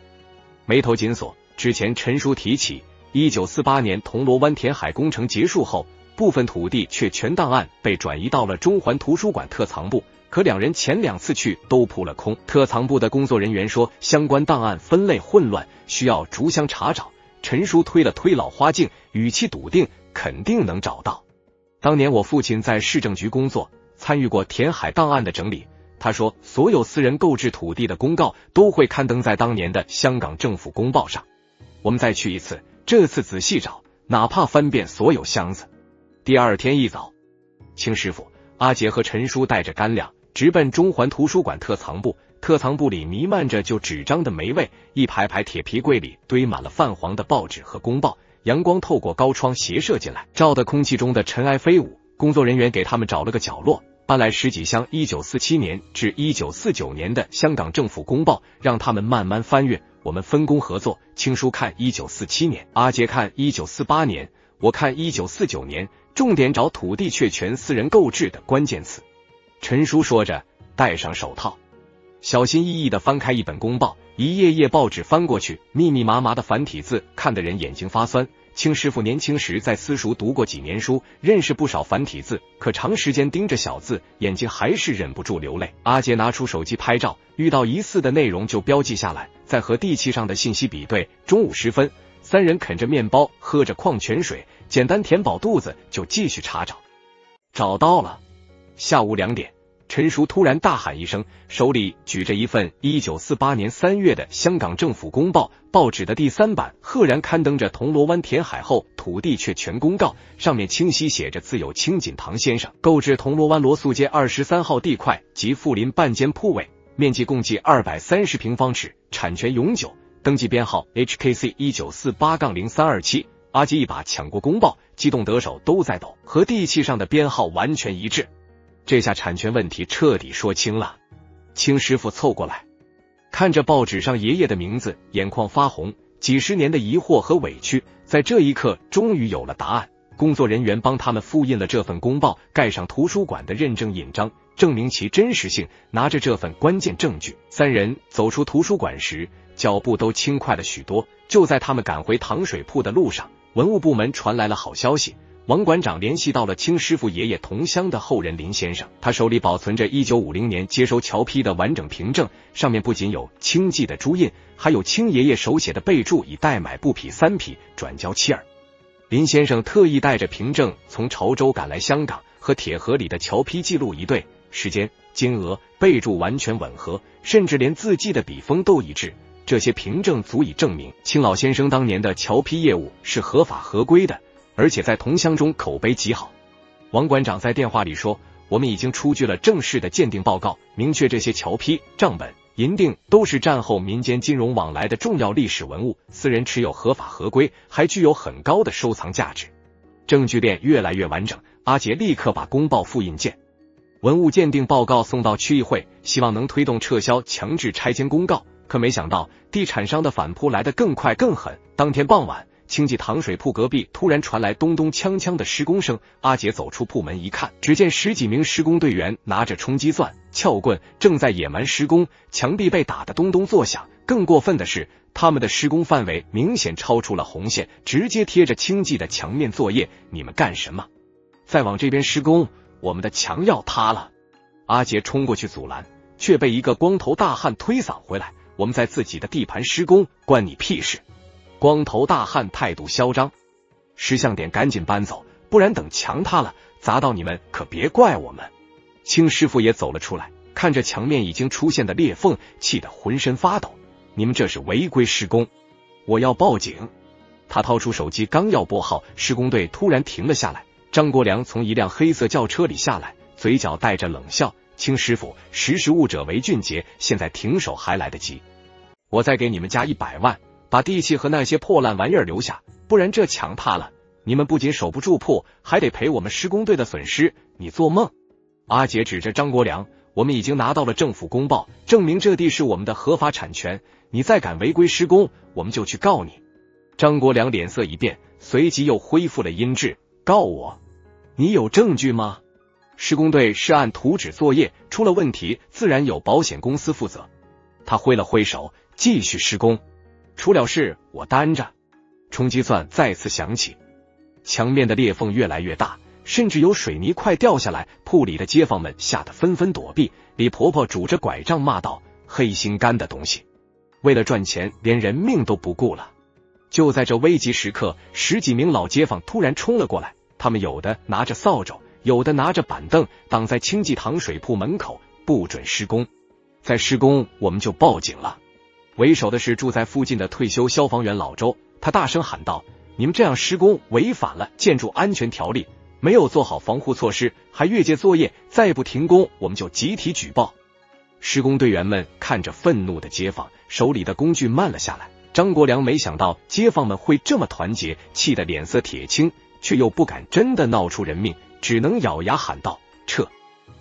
眉头紧锁。之前陈叔提起1948年铜锣湾填海工程结束后，部分土地确权档案被转移到了中环图书馆特藏部，可2人前2次去都扑了空。特藏部的工作人员说，相关档案分类混乱，需要逐箱查找。陈叔推了推老花镜，语气笃定，肯定能找到。当年我父亲在市政局工作，参与过填海档案的整理。他说，所有私人购置土地的公告都会刊登在当年的香港政府公报上。我们再去一次，这次仔细找，哪怕翻遍所有箱子。第2天一早，青师傅、阿杰和陈叔带着干粮直奔中环图书馆特藏部。特藏部里弥漫着旧纸张的霉味，一排排铁皮柜里堆满了泛黄的报纸和公报，阳光透过高窗斜射进来，照得空气中的尘埃飞舞。工作人员给他们找了个角落，搬来10几箱1947年至1949年的香港政府公报，让他们慢慢翻阅。我们分工合作，青叔看1947年，阿杰看1948年，我看1949年，重点找土地确权私人购置的关键词。陈叔说着，戴上手套，小心翼翼地翻开一本公报，一页页报纸翻过去，密密麻麻的繁体字看得人眼睛发酸。青师傅年轻时在私塾读过几年书，认识不少繁体字，可长时间盯着小字，眼睛还是忍不住流泪。阿杰拿出手机拍照，遇到疑似的内容就标记下来，再和地契上的信息比对。中午时分，3人啃着面包，喝着矿泉水，简单填饱肚子就继续查找。找到了。下午2点，陈叔突然大喊一声，手里举着一份1948年3月的香港政府公报，报纸的第3版赫然刊登着铜锣湾填海后土地确权公告，上面清晰写着自有清锦堂先生购置铜锣湾罗素街23号地块及附邻半间铺位，面积共计230平方尺，产权永久，登记编号 HKC 1948-0327。阿杰一把抢过公报，激动得手都在抖，和地契上的编号完全一致。这下产权问题彻底说清了。清师傅凑过来，看着报纸上爷爷的名字，眼眶发红，几十年的疑惑和委屈，在这一刻终于有了答案。工作人员帮他们复印了这份公报，盖上图书馆的认证印章，证明其真实性。拿着这份关键证据，三人走出图书馆时，脚步都轻快了许多。就在他们赶回糖水铺的路上，文物部门传来了好消息。王馆长联系到了清师傅爷爷同乡的后人林先生，他手里保存着1950年接收侨批的完整凭证，上面不仅有清记的朱印，还有清爷爷手写的备注，已代买布匹3匹，转交妻儿。林先生特意带着凭证从潮州赶来香港，和铁盒里的侨批记录一对，时间、金额、备注完全吻合，甚至连字迹的笔锋都一致。这些凭证足以证明清老先生当年的侨批业务是合法合规的，而且在同乡中口碑极好。王馆长在电话里说，我们已经出具了正式的鉴定报告，明确这些侨批、账本、银锭都是战后民间金融往来的重要历史文物，私人持有合法合规，还具有很高的收藏价值。证据链越来越完整，阿杰立刻把公报复印件、文物鉴定报告送到区议会，希望能推动撤销强制拆迁公告。可没想到地产商的反扑来得更快更狠。当天傍晚，清记糖水铺隔壁突然传来咚咚锵锵的施工声，阿杰走出铺门一看，只见10几名施工队员拿着冲击钻、撬棍正在野蛮施工，墙壁被打得咚咚作响。更过分的是，他们的施工范围明显超出了红线，直接贴着清记的墙面作业。你们干什么？再往这边施工，我们的墙要塌了！阿杰冲过去阻拦，却被一个光头大汉推搡回来。我们在自己的地盘施工，关你屁事！光头大汉态度嚣张，石像点赶紧搬走，不然等墙塌了砸到你们可别怪我们。清师傅也走了出来，看着墙面已经出现的裂缝，气得浑身发抖。你们这是违规施工，我要报警！他掏出手机刚要拨号，施工队突然停了下来。张国良从一辆黑色轿车里下来，嘴角带着冷笑，清师傅，识时务者为俊杰，现在停手还来得及，我再给你们加100万，把地契和那些破烂玩意儿留下，不然这墙塌了，你们不仅守不住铺，还得赔我们施工队的损失，你做梦！阿杰指着张国良，我们已经拿到了政府公报，证明这地是我们的合法产权，你再敢违规施工，我们就去告你。张国良脸色一变，随即又恢复了阴鸷，告我？你有证据吗？施工队是按图纸作业，出了问题自然有保险公司负责。他挥了挥手，继续施工。出了事我担着。冲击钻再次响起，墙面的裂缝越来越大，甚至有水泥块掉下来。铺里的街坊们吓得纷纷躲避。李婆婆拄着拐杖骂道：黑心干的东西，为了赚钱连人命都不顾了。就在这危急时刻，10几名老街坊突然冲了过来，他们有的拿着扫帚，有的拿着板凳，挡在清记糖水铺门口，不准施工。再施工我们就报警了。为首的是住在附近的退休消防员老周，他大声喊道：你们这样施工违反了建筑安全条例，没有做好防护措施，还越界作业，再不停工我们就集体举报。施工队员们看着愤怒的街坊，手里的工具慢了下来。张国良没想到街坊们会这么团结，气得脸色铁青，却又不敢真的闹出人命，只能咬牙喊道：撤！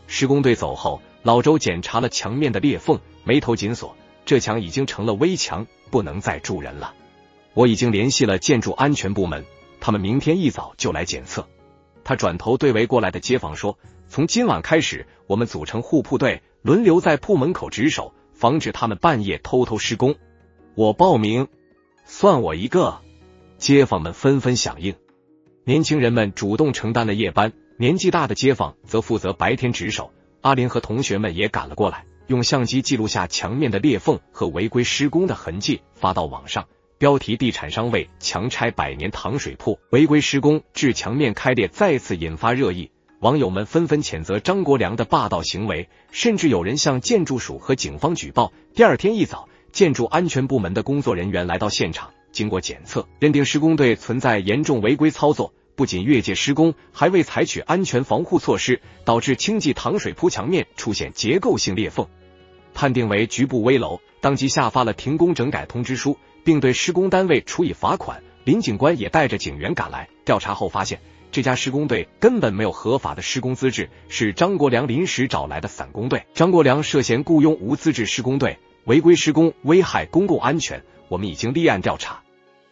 施工队走后，老周检查了墙面的裂缝，眉头紧锁，这墙已经成了危墙，不能再住人了。我已经联系了建筑安全部门，他们明天一早就来检测。他转头对围过来的街坊说：从今晚开始，我们组成护铺队，轮流在铺门口值守，防止他们半夜偷偷施工。我报名，算我一个！街坊们纷纷响应。年轻人们主动承担了夜班，年纪大的街坊则负责白天值守。阿林和同学们也赶了过来，用相机记录下墙面的裂缝和违规施工的痕迹，发到网上。标题：地产商为强拆100年糖水铺，违规施工致墙面开裂，再次引发热议。网友们纷纷谴责张国良的霸道行为，甚至有人向建筑署和警方举报。第二天一早，建筑安全部门的工作人员来到现场，经过检测，认定施工队存在严重违规操作，不仅越界施工，还未采取安全防护措施，导致清济塘水铺墙面出现结构性裂缝，判定为局部危楼，当即下发了停工整改通知书，并对施工单位处以罚款。林警官也带着警员赶来调查后发现，这家施工队根本没有合法的施工资质，是张国良临时找来的散工队。张国良涉嫌雇佣无资质施工队，违规施工，危害公共安全，我们已经立案调查。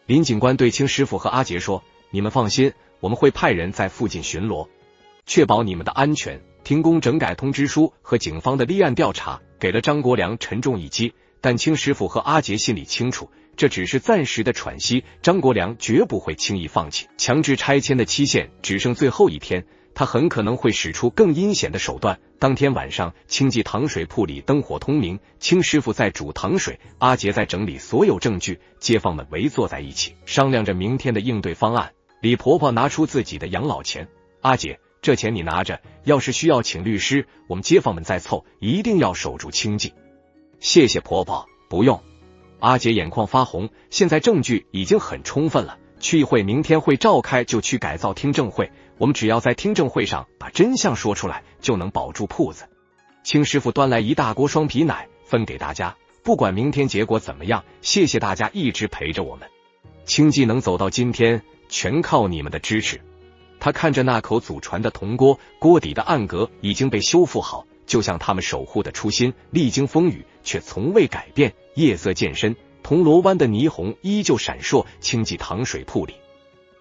林警官对青师傅和阿杰说，你们放心，我们会派人在附近巡逻，确保你们的安全。停工整改通知书和警方的立案调查给了张国良沉重一击，但青师傅和阿杰心里清楚，这只是暂时的喘息，张国良绝不会轻易放弃。强制拆迁的期限只剩最后一天，他很可能会使出更阴险的手段。当天晚上，清济塘水铺里灯火通明，青师傅在煮糖水，阿杰在整理所有证据，街坊们围坐在一起，商量着明天的应对方案。李婆婆拿出自己的养老钱，阿杰，这钱你拿着，要是需要请律师，我们街坊们再凑，一定要守住清济。谢谢婆婆，不用。阿杰眼眶发红，现在证据已经很充分了，区议会明天会召开旧区改造听证会，我们只要在听证会上把真相说出来，就能保住铺子。青师傅端来一大锅双皮奶分给大家，不管明天结果怎么样，谢谢大家一直陪着我们，清济能走到今天全靠你们的支持。他看着那口祖传的铜锅，锅底的暗格已经被修复好，就像他们守护的初心，历经风雨却从未改变。夜色渐深，铜锣湾的霓虹依旧闪烁，清济塘水铺里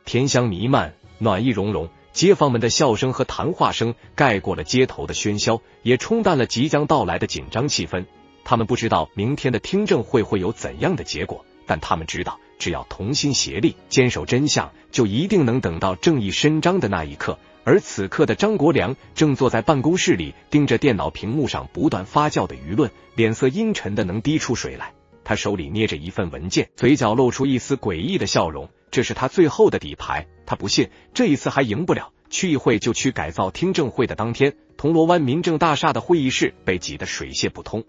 甜香弥漫，暖意融融，街坊们的笑声和谈话声盖过了街头的喧嚣，也冲淡了即将到来的紧张气氛。他们不知道明天的听证会会有怎样的结果，但他们知道，只要同心协力，坚守真相，就一定能等到正义伸张的那一刻。而此刻的张国良正坐在办公室里，盯着电脑屏幕上不断发酵的舆论，脸色阴沉的能滴出水来。他手里捏着一份文件，嘴角露出一丝诡异的笑容，这是他最后的底牌。他不信这一次还赢不了。区议会旧区改造听证会的当天，铜锣湾民政大厦的会议室被挤得水泄不通。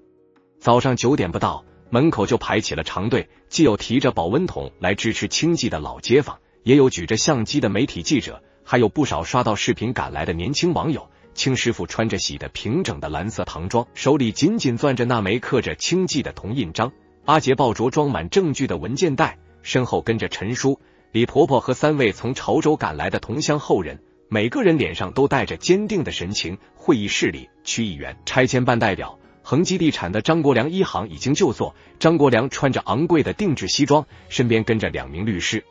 早上9点不到，门口就排起了长队，既有提着保温桶来支持清济的老街坊，也有举着相机的媒体记者，还有不少刷到视频赶来的年轻网友。青师傅穿着洗得平整的蓝色唐装，手里紧紧攥着那枚刻着清济的铜印章。阿杰抱着装满证据的文件袋，身后跟着陈叔、李婆婆和3位从潮州赶来的同乡后人，每个人脸上都带着坚定的神情。会议室里，区议员、拆迁办代表、恒基地产的张国良一行已经就座。张国良穿着昂贵的定制西装，身边跟着2名律师，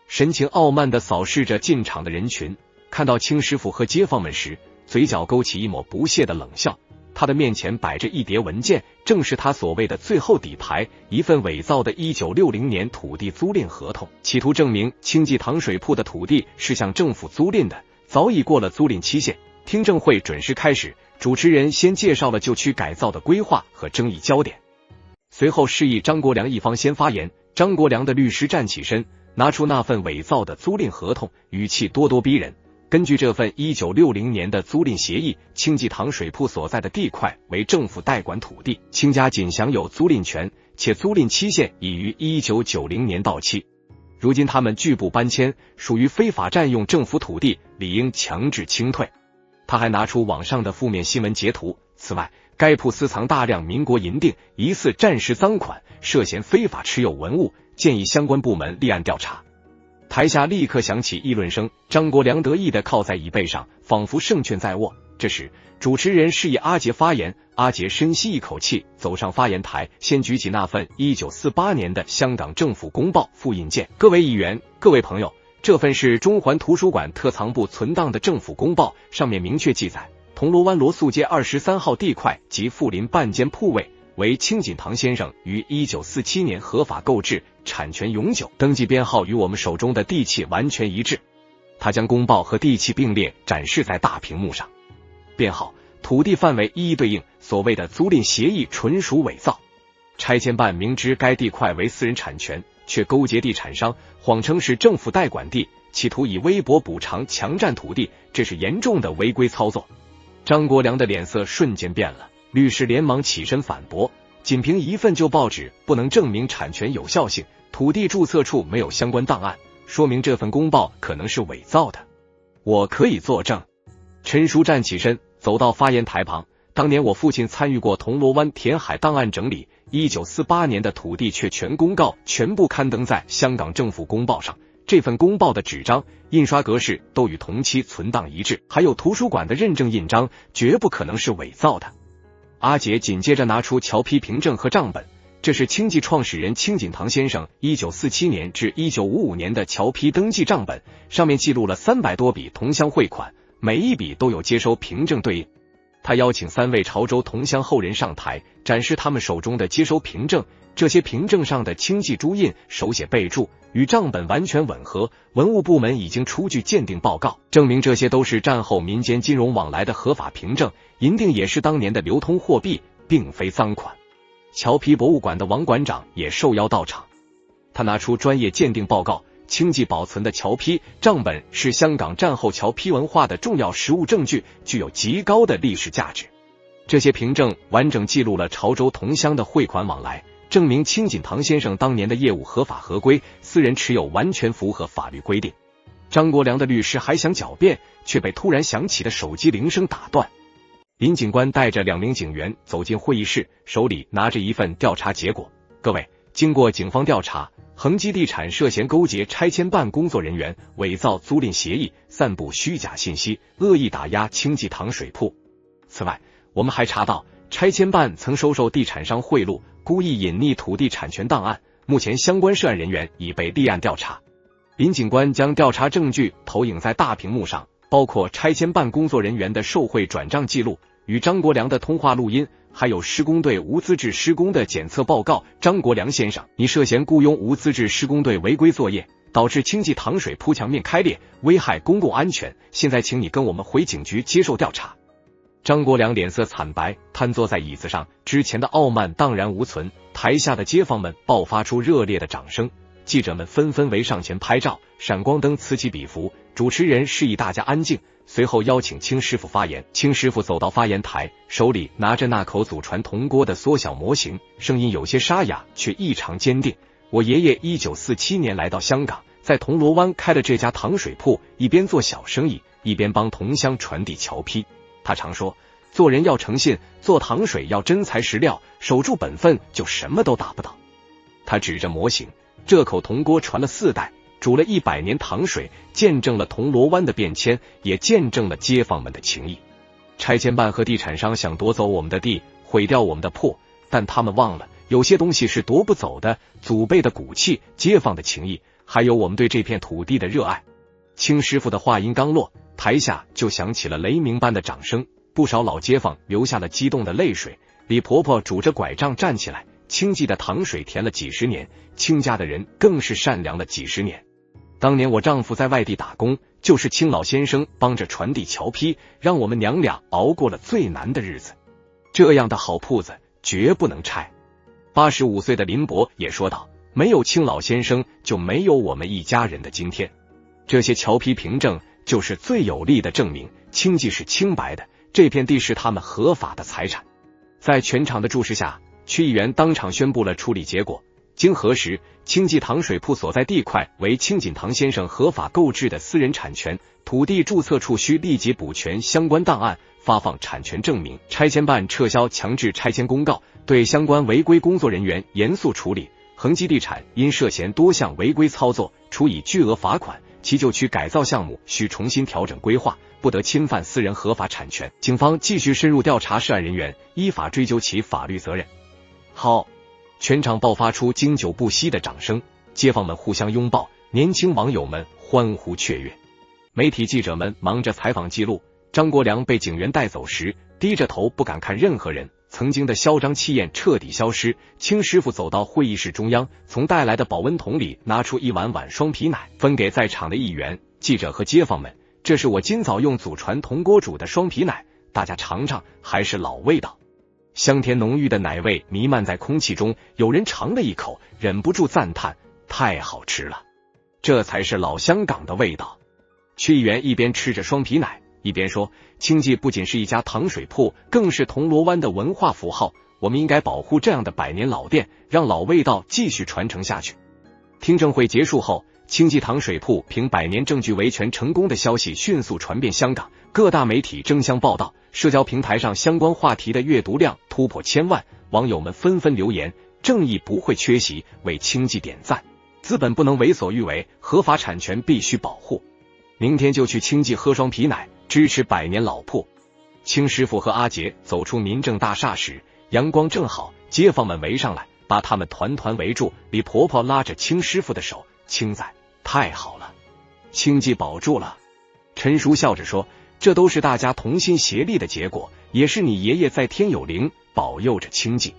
神情傲慢地扫视着进场的人群。看到青师傅和街坊们时，嘴角勾起一抹不屑的冷笑。他的面前摆着一叠文件，正是他所谓的最后底牌，一份伪造的1960年土地租赁合同，企图证明清济塘水铺的土地是向政府租赁的，早已过了租赁期限。听证会准时开始，主持人先介绍了旧区改造的规划和争议焦点，随后示意张国良一方先发言。张国良的律师站起身，拿出那份伪造的租赁合同，语气咄咄逼人。根据这份1960年的租赁协议，清济塘水铺所在的地块为政府代管土地，清家仅享有租赁权，且租赁期限已于1990年到期。如今他们拒不搬迁，属于非法占用政府土地，理应强制清退。他还拿出网上的负面新闻截图。此外，该铺私藏大量民国银锭，疑似战时赃款，涉嫌非法持有文物，建议相关部门立案调查。台下立刻响起议论声，张国良得意地靠在椅背上，仿佛胜券在握。这时，主持人示意阿杰发言，阿杰深吸一口气，走上发言台，先举起那份1948年的香港政府公报复印件。各位议员，各位朋友，这份是中环图书馆特藏部存档的政府公报，上面明确记载，铜锣湾罗素街23号地块及附邻半间铺位为清锦堂先生于1947年合法购置，产权永久，登记编号与我们手中的地契完全一致。他将公报和地契并列展示在大屏幕上，编号、土地范围一一对应，所谓的租赁协议纯属伪造。拆迁办明知该地块为私人产权，却勾结地产商，谎称是政府代管地，企图以微薄补偿强占土地，这是严重的违规操作。张国良的脸色瞬间变了，律师连忙起身反驳，仅凭一份旧报纸不能证明产权有效性，土地注册处没有相关档案，说明这份公报可能是伪造的。我可以作证。陈叔站起身，走到发言台旁。当年我父亲参与过铜锣湾填海档案整理，1948年的土地确权公告全部刊登在香港政府公报上，这份公报的纸张、印刷格式都与同期存档一致，还有图书馆的认证印章，绝不可能是伪造的。阿杰紧接着拿出侨批凭证和账本，这是清记创始人清锦堂先生1947年至1955年的侨批登记账本，上面记录了300多笔同乡汇款，每一笔都有接收凭证对应。他邀请3位潮州同乡后人上台，展示他们手中的接收凭证，这些凭证上的清记朱印、手写备注与账本完全吻合，文物部门已经出具鉴定报告，证明这些都是战后民间金融往来的合法凭证，银锭也是当年的流通货币，并非赃款。侨批博物馆的王馆长也受邀到场，他拿出专业鉴定报告，清记保存的侨批账本是香港战后侨批文化的重要实物证据，具有极高的历史价值。这些凭证完整记录了潮州同乡的汇款往来，证明清锦堂先生当年的业务合法合规，私人持有完全符合法律规定。张国良的律师还想狡辩，却被突然响起的手机铃声打断。林警官带着2名警员走进会议室，手里拿着一份调查结果。各位，经过警方调查，恒基地产涉嫌勾结拆迁办工作人员，伪造租赁协议，散布虚假信息，恶意打压清济堂水铺。此外，我们还查到拆迁办曾收受地产商贿赂，故意隐匿土地产权档案，目前相关涉案人员已被立案调查。林警官将调查证据投影在大屏幕上，包括拆迁办工作人员的受贿转账记录、与张国良的通话录音，还有施工队无资质施工的检测报告。张国良先生，你涉嫌雇佣无资质施工队违规作业，导致清济堂水铺墙面开裂，危害公共安全，现在请你跟我们回警局接受调查。张国良脸色惨白，瘫坐在椅子上，之前的傲慢荡然无存。台下的街坊们爆发出热烈的掌声，记者们纷纷围上前拍照，闪光灯此起彼伏，主持人示意大家安静，随后邀请清师傅发言。清师傅走到发言台，手里拿着那口祖传铜锅的缩小模型，声音有些沙哑，却异常坚定。我爷爷1947年来到香港，在铜锣湾开了这家糖水铺，一边做小生意，一边帮同乡传递侨批。他常说，做人要诚信，做糖水要真材实料，守住本分就什么都打不倒。他指着模型，这口铜锅传了4代，煮了100年糖水，见证了铜锣湾的变迁，也见证了街坊们的情谊。拆迁办和地产商想夺走我们的地，毁掉我们的铺，但他们忘了，有些东西是夺不走的，祖辈的骨气、街坊的情谊，还有我们对这片土地的热爱。清师傅的话音刚落，台下就响起了雷鸣般的掌声，不少老街坊流下了激动的泪水。李婆婆拄着拐杖站起来，清记的糖水填了几十年，清家的人更是善良了几十年。当年我丈夫在外地打工，就是清老先生帮着传递侨批，让我们娘俩熬过了最难的日子。这样的好铺子绝不能拆。85岁的林伯也说道，没有清老先生，就没有我们一家人的今天。这些侨批凭证就是最有力的证明，清记是清白的，这片地是他们合法的财产。在全场的注视下，区议员当场宣布了处理结果。经核实，清记糖水铺所在地块为清锦堂先生合法购置的私人产权，土地注册处需立即补全相关档案，发放产权证明。拆迁办撤销强制拆迁公告，对相关违规工作人员严肃处理。恒基地产因涉嫌多项违规操作，处以巨额罚款，其旧区改造项目需重新调整规划，不得侵犯私人合法产权。警方继续深入调查涉案人员，依法追究其法律责任。好！全场爆发出经久不息的掌声，街坊们互相拥抱，年轻网友们欢呼雀跃。媒体记者们忙着采访记录，张国良被警员带走时，低着头不敢看任何人，曾经的嚣张气焰彻底消失。清师傅走到会议室中央，从带来的保温桶里拿出一碗碗双皮奶，分给在场的议员、记者和街坊们。这是我今早用祖传铜锅煮的双皮奶，大家尝尝，还是老味道。香甜浓郁的奶味弥漫在空气中，有人尝了一口，忍不住赞叹：太好吃了。这才是老香港的味道。曲议员一边吃着双皮奶，一边说，清记不仅是一家糖水铺，更是铜锣湾的文化符号，我们应该保护这样的百年老店，让老味道继续传承下去。听证会结束后，清记糖水铺凭100年证据维权成功的消息迅速传遍香港，各大媒体争相报道，社交平台上相关话题的阅读量突破1000万，网友们纷纷留言，正义不会缺席，为清记点赞，资本不能为所欲为，合法产权必须保护。明天就去清记喝双皮奶，支持100年老铺。清师傅和阿杰走出民政大厦时，阳光正好，街坊们围上来，把他们团团围住。李婆婆拉着清师傅的手，清仔，太好了，清记保住了。陈叔笑着说，这都是大家同心协力的结果，也是你爷爷在天有灵，保佑着清记。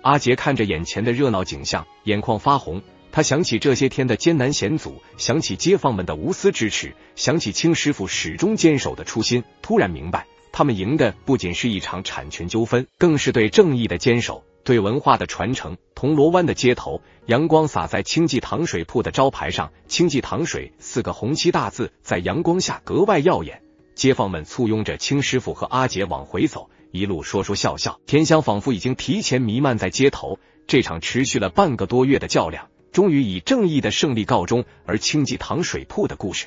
阿杰看着眼前的热闹景象，眼眶发红。他想起这些天的艰难险阻，想起街坊们的无私支持，想起清师傅始终坚守的初心，突然明白，他们赢的不仅是一场产权纠纷，更是对正义的坚守，对文化的传承。铜锣湾的街头，阳光洒在清记糖水铺的招牌上，清记糖水4个红漆大字在阳光下格外耀眼。街坊们簇拥着清师傅和阿杰往回走，一路说说笑笑，甜香仿佛已经提前弥漫在街头。这场持续了半个多月的较量，终于以正义的胜利告终，而清记糖水铺的故事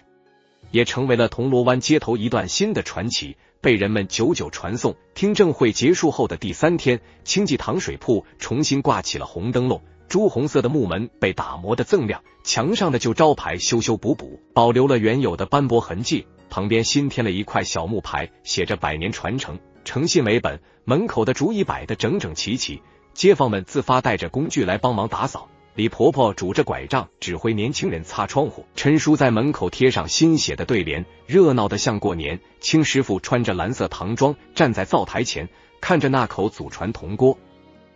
也成为了铜锣湾街头一段新的传奇，被人们久久传颂。听证会结束后的第3天，清记糖水铺重新挂起了红灯笼，朱红色的木门被打磨得锃亮，墙上的旧招牌修修补补，保留了原有的斑驳痕迹，旁边新添了一块小木牌，写着100年传承，诚信为本。门口的竹椅摆得整整齐齐，街坊们自发带着工具来帮忙打扫。李婆婆拄着拐杖指挥年轻人擦窗户，陈叔在门口贴上新写的对联，热闹得像过年。清师傅穿着蓝色唐装站在灶台前，看着那口祖传铜锅，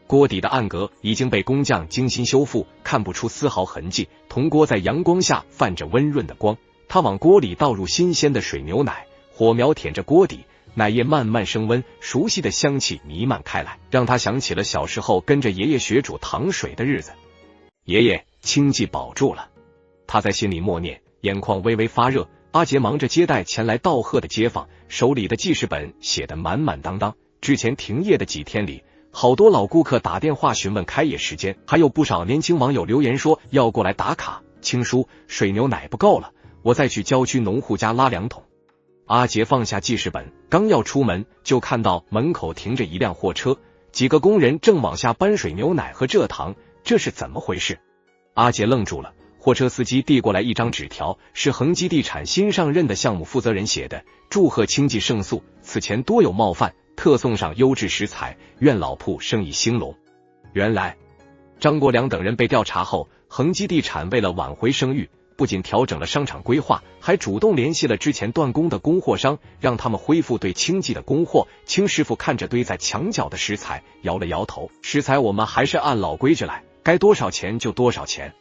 锅底的暗格已经被工匠精心修复，看不出丝毫痕迹。铜锅在阳光下泛着温润的光，他往锅里倒入新鲜的水牛奶，火苗舔着锅底，奶液慢慢升温，熟悉的香气弥漫开来，让他想起了小时候跟着爷爷学煮糖水的日子。爷爷，清记保住了，他在心里默念，眼眶微微发热。阿杰忙着接待前来道贺的街坊，手里的记事本写得满满当当。之前停业的几天里，好多老顾客打电话询问开业时间，还有不少年轻网友留言说要过来打卡。清叔，水牛奶不够了，我再去郊区农户家拉2桶。阿杰放下记事本，刚要出门，就看到门口停着一辆货车，几个工人正往下搬水牛奶和蔗糖，这是怎么回事？阿杰愣住了，货车司机递过来一张纸条，是恒基地产新上任的项目负责人写的，祝贺清记胜诉，此前多有冒犯，特送上优质食材，愿老铺生意兴隆。原来张国良等人被调查后，恒基地产为了挽回声誉，不仅调整了商场规划，还主动联系了之前断供的供货商，让他们恢复对清记的供货。清师傅看着堆在墙角的食材，摇了摇头，食材我们还是按老规矩来，该多少钱就多少钱。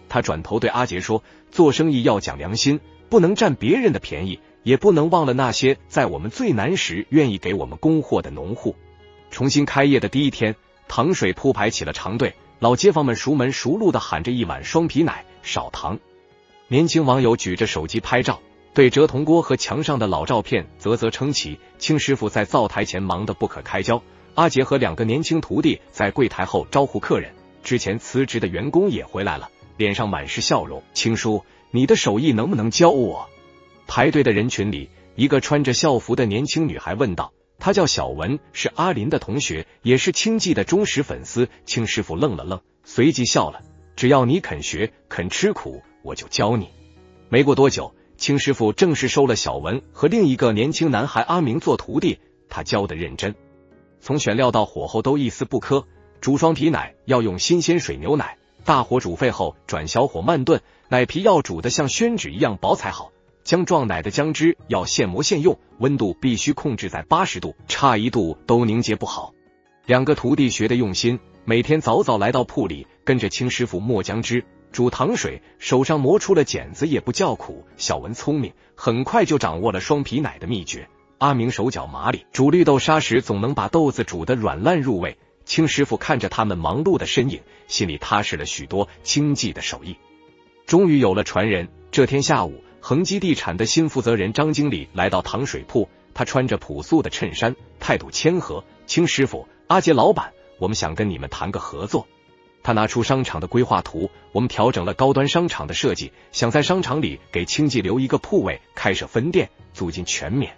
他转头对阿杰说，做生意要讲良心，不能占别人的便宜，也不能忘了那些在我们最难时愿意给我们供货的农户。重新开业的第一天，糖水铺排起了长队，老街坊们熟门熟路地喊着一碗双皮奶少糖。年轻网友举着手机拍照，对折铜锅和墙上的老照片啧啧称奇。清师傅在灶台前忙得不可开交，阿杰和2个年轻徒弟在柜台后招呼客人，之前辞职的员工也回来了，脸上满是笑容。清叔，你的手艺能不能教我？排队的人群里，一个穿着校服的年轻女孩问道，她叫小文，是阿林的同学，也是清记的忠实粉丝。清师傅愣了愣，随即笑了，只要你肯学，肯吃苦，我就教你。没过多久，清师傅正式收了小文和另一个年轻男孩阿明做徒弟，他教得认真，从选料到火候都一丝不磕。煮双皮奶要用新鲜水牛奶，大火煮沸后转小火慢炖，奶皮要煮得像宣纸一样薄才好，将撞奶的姜汁要现磨现用，温度必须控制在80度，差1度都凝结不好。2个徒弟学得用心，每天早早来到铺里，跟着清师傅磨姜汁、煮糖水，手上磨出了茧子也不叫苦。小文聪明，很快就掌握了双皮奶的秘诀。阿明手脚麻利，煮绿豆沙时总能把豆子煮得软烂入味。清师傅看着他们忙碌的身影，心里踏实了许多。清记的手艺终于有了传人。这天下午，恒基地产的新负责人张经理来到糖水铺，他穿着朴素的衬衫，态度谦和。青师傅、阿杰老板，我们想跟你们谈个合作。他拿出商场的规划图，我们调整了高端商场的设计，想在商场里给清记留一个铺位，开设分店，租金全免，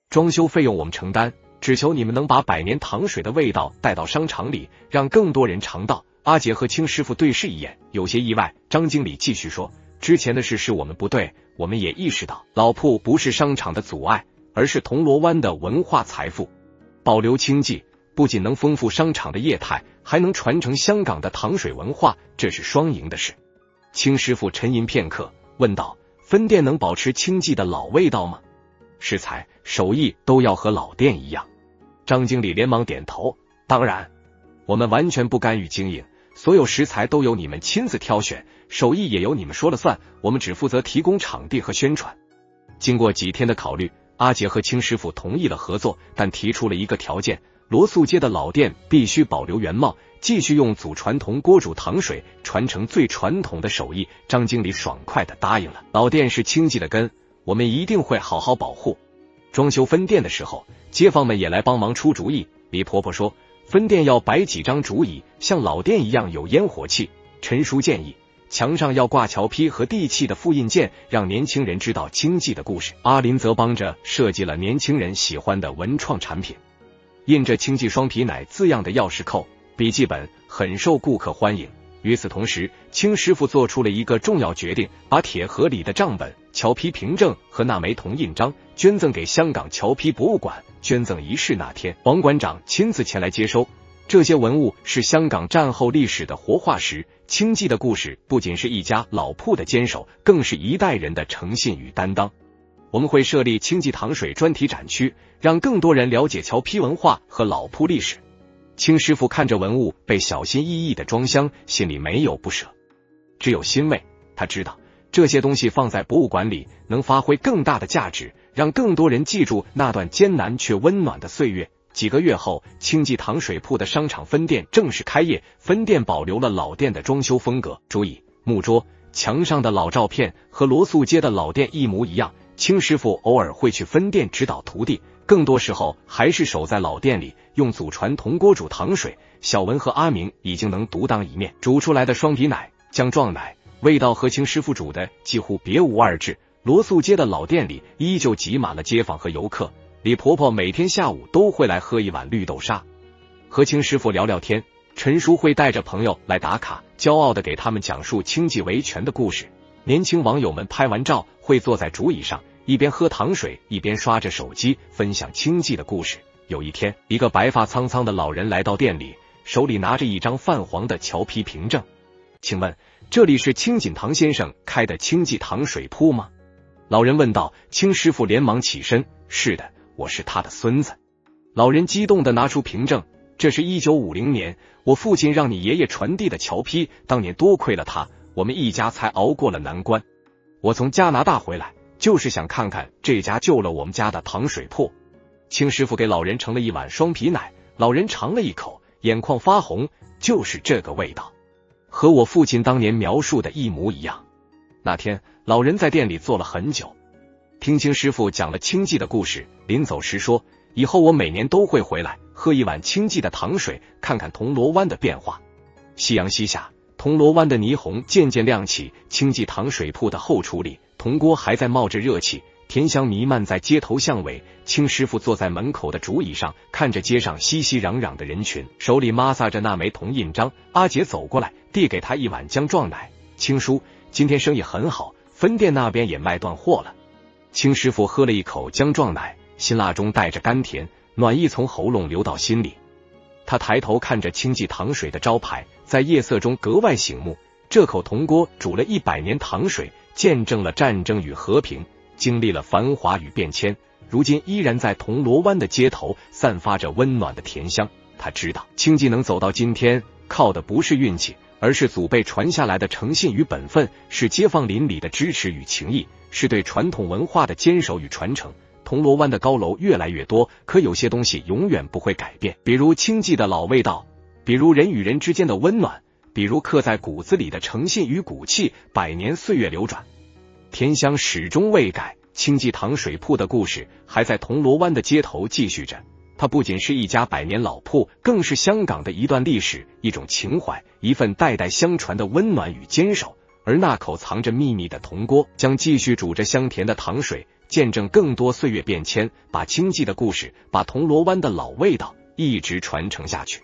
装修费用我们承担，只求你们能把百年糖水的味道带到商场里，让更多人尝到。阿杰和青师傅对视一眼，有些意外。张经理继续说，之前的事是我们不对，我们也意识到老铺不是商场的阻碍，而是铜锣湾的文化财富。保留清记不仅能丰富商场的业态，还能传承香港的糖水文化，这是双赢的事。青师傅沉吟片刻，问道，分店能保持清记的老味道吗？食材、手艺都要和老店一样。张经理连忙点头，当然，我们完全不干预经营，所有食材都由你们亲自挑选，手艺也由你们说了算，我们只负责提供场地和宣传。经过几天的考虑，阿杰和青师傅同意了合作，但提出了一个条件，罗素街的老店必须保留原貌，继续用祖传铜锅煮糖水，传承最传统的手艺。张经理爽快地答应了。老店是清记的根，我们一定会好好保护。装修分店的时候，街坊们也来帮忙出主意。李婆婆说，分店要摆几张竹椅，像老店一样有烟火气。陈叔建议墙上要挂桥坯和地契的复印件，让年轻人知道清记的故事。阿林则帮着设计了年轻人喜欢的文创产品，印着清记双皮奶字样的钥匙扣、笔记本很受顾客欢迎。与此同时，青师傅做出了一个重要决定，把铁盒里的账本、桥坯凭证和那枚铜印章捐赠给香港桥坯博物馆。捐赠仪式那天，王馆长亲自前来接收。这些文物是香港战后历史的活化石，清记的故事不仅是一家老铺的坚守，更是一代人的诚信与担当。我们会设立清记糖水专题展区，让更多人了解桥坯文化和老铺历史。青师傅看着文物被小心翼翼的装箱，心里没有不舍，只有欣慰。他知道这些东西放在博物馆里能发挥更大的价值，让更多人记住那段艰难却温暖的岁月。几个月后，清记糖水铺的商场分店正式开业，分店保留了老店的装修风格，桌椅、木桌、墙上的老照片和罗素街的老店一模一样。青师傅偶尔会去分店指导徒弟，更多时候还是守在老店里，用祖传铜锅煮糖水。小文和阿明已经能独当一面，煮出来的双皮奶、姜撞奶味道和青师傅煮的几乎别无二致。罗素街的老店里依旧挤满了街坊和游客，李婆婆每天下午都会来喝一碗绿豆沙。和青师傅聊聊天，陈叔会带着朋友来打卡，骄傲地给他们讲述清记维权的故事。年轻网友们拍完照会坐在竹椅上，一边喝糖水一边刷着手机分享清记的故事。有一天，一个白发苍苍的老人来到店里，手里拿着一张泛黄的桥坯凭证。请问这里是青锦堂先生开的清记糖水铺吗？老人问道。青师傅连忙起身，是的，我是他的孙子。老人激动地拿出凭证，这是1950年我父亲让你爷爷传递的桥坯，当年多亏了他，我们一家才熬过了难关。我从加拿大回来，就是想看看这家救了我们家的糖水铺。青师傅给老人盛了一碗双皮奶，老人尝了一口，眼眶发红，就是这个味道，和我父亲当年描述的一模一样。那天老人在店里坐了很久，听青师傅讲了清记的故事，临走时说，以后我每年都会回来喝一碗清记的糖水，看看铜锣湾的变化。夕阳西下，铜锣湾的霓虹渐渐亮起，清记糖水铺的后厨里，铜锅还在冒着热气，甜香弥漫在街头巷尾。青师傅坐在门口的竹椅上，看着街上熙熙攘攘的人群，手里抹撒着那枚铜印章。阿杰走过来，递给他一碗姜撞奶。青叔，今天生意很好，分店那边也卖断货了。青师傅喝了一口姜撞奶，辛辣中带着甘甜，暖意从喉咙流到心里。他抬头看着清记糖水的招牌，在夜色中格外醒目。这口铜锅煮了100年糖水，见证了战争与和平，经历了繁华与变迁，如今依然在铜锣湾的街头散发着温暖的甜香。他知道清记能走到今天，靠的不是运气，而是祖辈传下来的诚信与本分，是街坊邻里的支持与情谊，是对传统文化的坚守与传承。铜锣湾的高楼越来越多，可有些东西永远不会改变，比如清记的老味道，比如人与人之间的温暖，比如刻在骨子里的诚信与骨气，百年岁月流转，甜香始终未改。清济堂水铺的故事还在铜锣湾的街头继续着，它不仅是一家百年老铺，更是香港的一段历史，一种情怀，一份代代相传的温暖与坚守。而那口藏着秘密的铜锅，将继续煮着香甜的糖水，见证更多岁月变迁，把清济的故事，把铜锣湾的老味道一直传承下去。